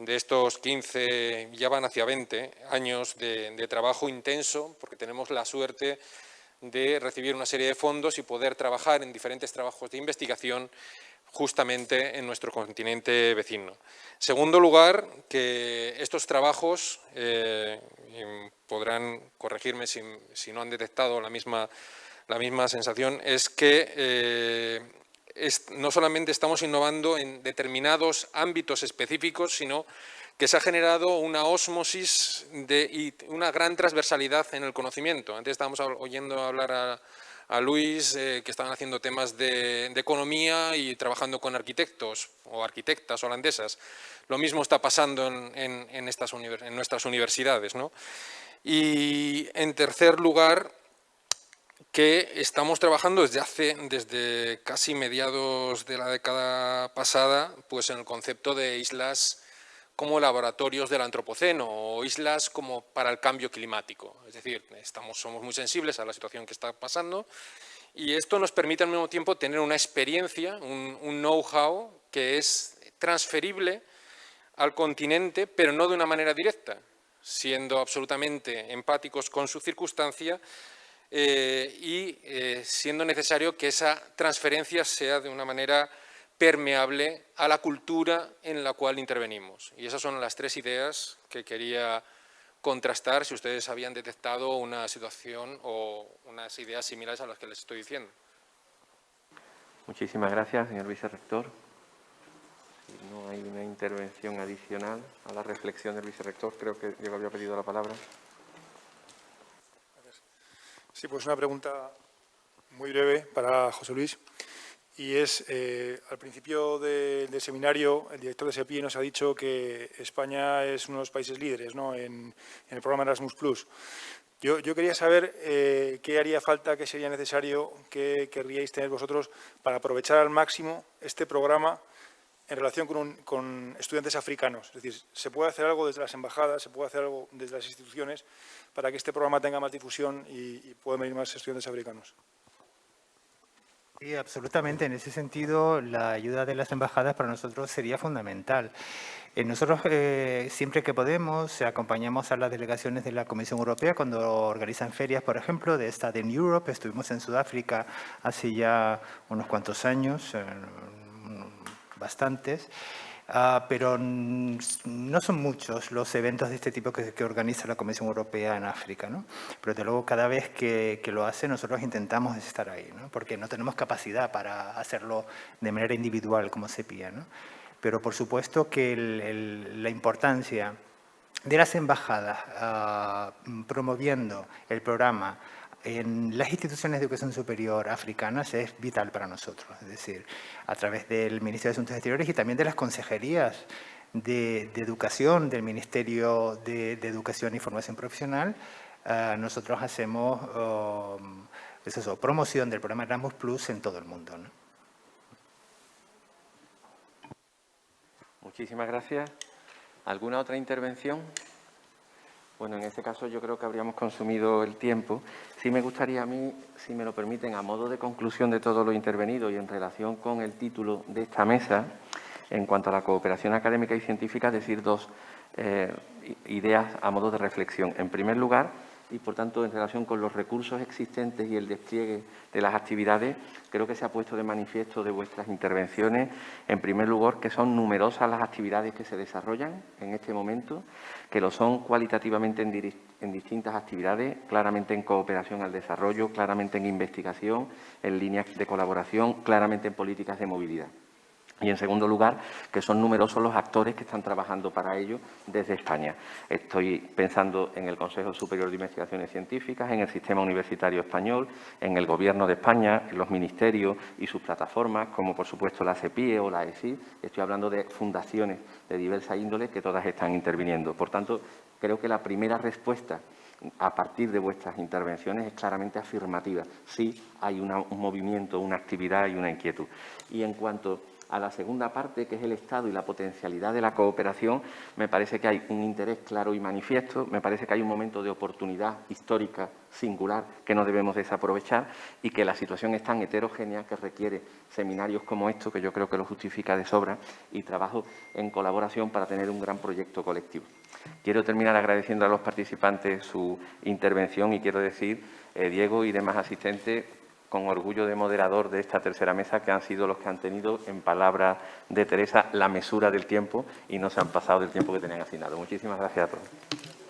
estos 15, ya van hacia 20 años de trabajo intenso, porque tenemos la suerte de recibir una serie de fondos y poder trabajar en diferentes trabajos de investigación justamente en nuestro continente vecino. En segundo lugar, que estos trabajos, podrán corregirme si no han detectado la misma sensación, es que no solamente estamos innovando en determinados ámbitos específicos, sino que se ha generado una ósmosis y una gran transversalidad en el conocimiento. Antes estábamos oyendo hablar a Luis, que estaban haciendo temas de economía y trabajando con arquitectos o arquitectas holandesas. Lo mismo está pasando en nuestras universidades, ¿no? Y en tercer lugar, que estamos trabajando desde casi mediados de la década pasada, pues en el concepto de islas como laboratorios del antropoceno o islas como para el cambio climático. Es decir, somos muy sensibles a la situación que está pasando y esto nos permite al mismo tiempo tener una experiencia, un know-how que es transferible al continente, pero no de una manera directa, siendo absolutamente empáticos con su circunstancia y siendo necesario que esa transferencia sea de una manera permeable a la cultura en la cual intervenimos. Y esas son las 3 ideas que quería contrastar si ustedes habían detectado una situación o unas ideas similares a las que les estoy diciendo. Muchísimas gracias, señor vicerrector. Si no hay una intervención adicional a la reflexión del vicerrector, creo que Diego había pedido la palabra. Sí, pues una pregunta muy breve para José Luis. Y es, al principio del seminario, el director de SEPI nos ha dicho que España es uno de los países líderes, ¿no?, en el programa Erasmus+. Yo quería saber qué haría falta, qué sería necesario, qué querríais tener vosotros para aprovechar al máximo este programa en relación con estudiantes africanos. Es decir, ¿se puede hacer algo desde las embajadas, se puede hacer algo desde las instituciones para que este programa tenga más difusión y puedan venir más estudiantes africanos? Sí, absolutamente. En ese sentido, la ayuda de las embajadas para nosotros sería fundamental. Nosotros, siempre que podemos, acompañamos a las delegaciones de la Comisión Europea cuando organizan ferias, por ejemplo, de Study in Europe. Estuvimos en Sudáfrica hace ya unos cuantos años, bastantes. Pero no son muchos los eventos de este tipo que organiza la Comisión Europea en África, ¿no? Pero desde luego cada vez que lo hace nosotros intentamos estar ahí, ¿no? Porque no tenemos capacidad para hacerlo de manera individual como CEPIE, ¿no? Pero por supuesto que la importancia de las embajadas promoviendo el programa en las instituciones de educación superior africanas es vital para nosotros. Es decir, a través del Ministerio de Asuntos Exteriores y también de las consejerías de educación del Ministerio de Educación y Formación Profesional, nosotros hacemos promoción del programa Erasmus Plus en todo el mundo, ¿no? Muchísimas gracias. ¿Alguna otra intervención? Bueno, en este caso yo creo que habríamos consumido el tiempo. Sí me gustaría a mí, si me lo permiten, a modo de conclusión de todo lo intervenido y en relación con el título de esta mesa, en cuanto a la cooperación académica y científica, decir dos ideas a modo de reflexión. En primer lugar, y por tanto en relación con los recursos existentes y el despliegue de las actividades, creo que se ha puesto de manifiesto de vuestras intervenciones, en primer lugar, que son numerosas las actividades que se desarrollan en este momento, que lo son cualitativamente en distintas actividades, claramente en cooperación al desarrollo, claramente en investigación, en líneas de colaboración, claramente en políticas de movilidad. Y, en segundo lugar, que son numerosos los actores que están trabajando para ello desde España. Estoy pensando en el Consejo Superior de Investigaciones Científicas, en el Sistema Universitario Español, en el Gobierno de España, en los ministerios y sus plataformas, como por supuesto la CEPIE o la ESI. Estoy hablando de fundaciones de diversa índole que todas están interviniendo. Por tanto, creo que la primera respuesta a partir de vuestras intervenciones es claramente afirmativa. Sí hay un movimiento, una actividad y una inquietud. Y en cuanto a la segunda parte, que es el Estado y la potencialidad de la cooperación, me parece que hay un interés claro y manifiesto, me parece que hay un momento de oportunidad histórica singular que no debemos desaprovechar y que la situación es tan heterogénea que requiere seminarios como estos, que yo creo que lo justifica de sobra, y trabajo en colaboración para tener un gran proyecto colectivo. Quiero terminar agradeciendo a los participantes su intervención y quiero decir, Diego y demás asistentes, con orgullo de moderador de esta tercera mesa, que han sido los que han tenido, en palabras de Teresa, la mesura del tiempo y no se han pasado del tiempo que tenían asignado. Muchísimas gracias a todos.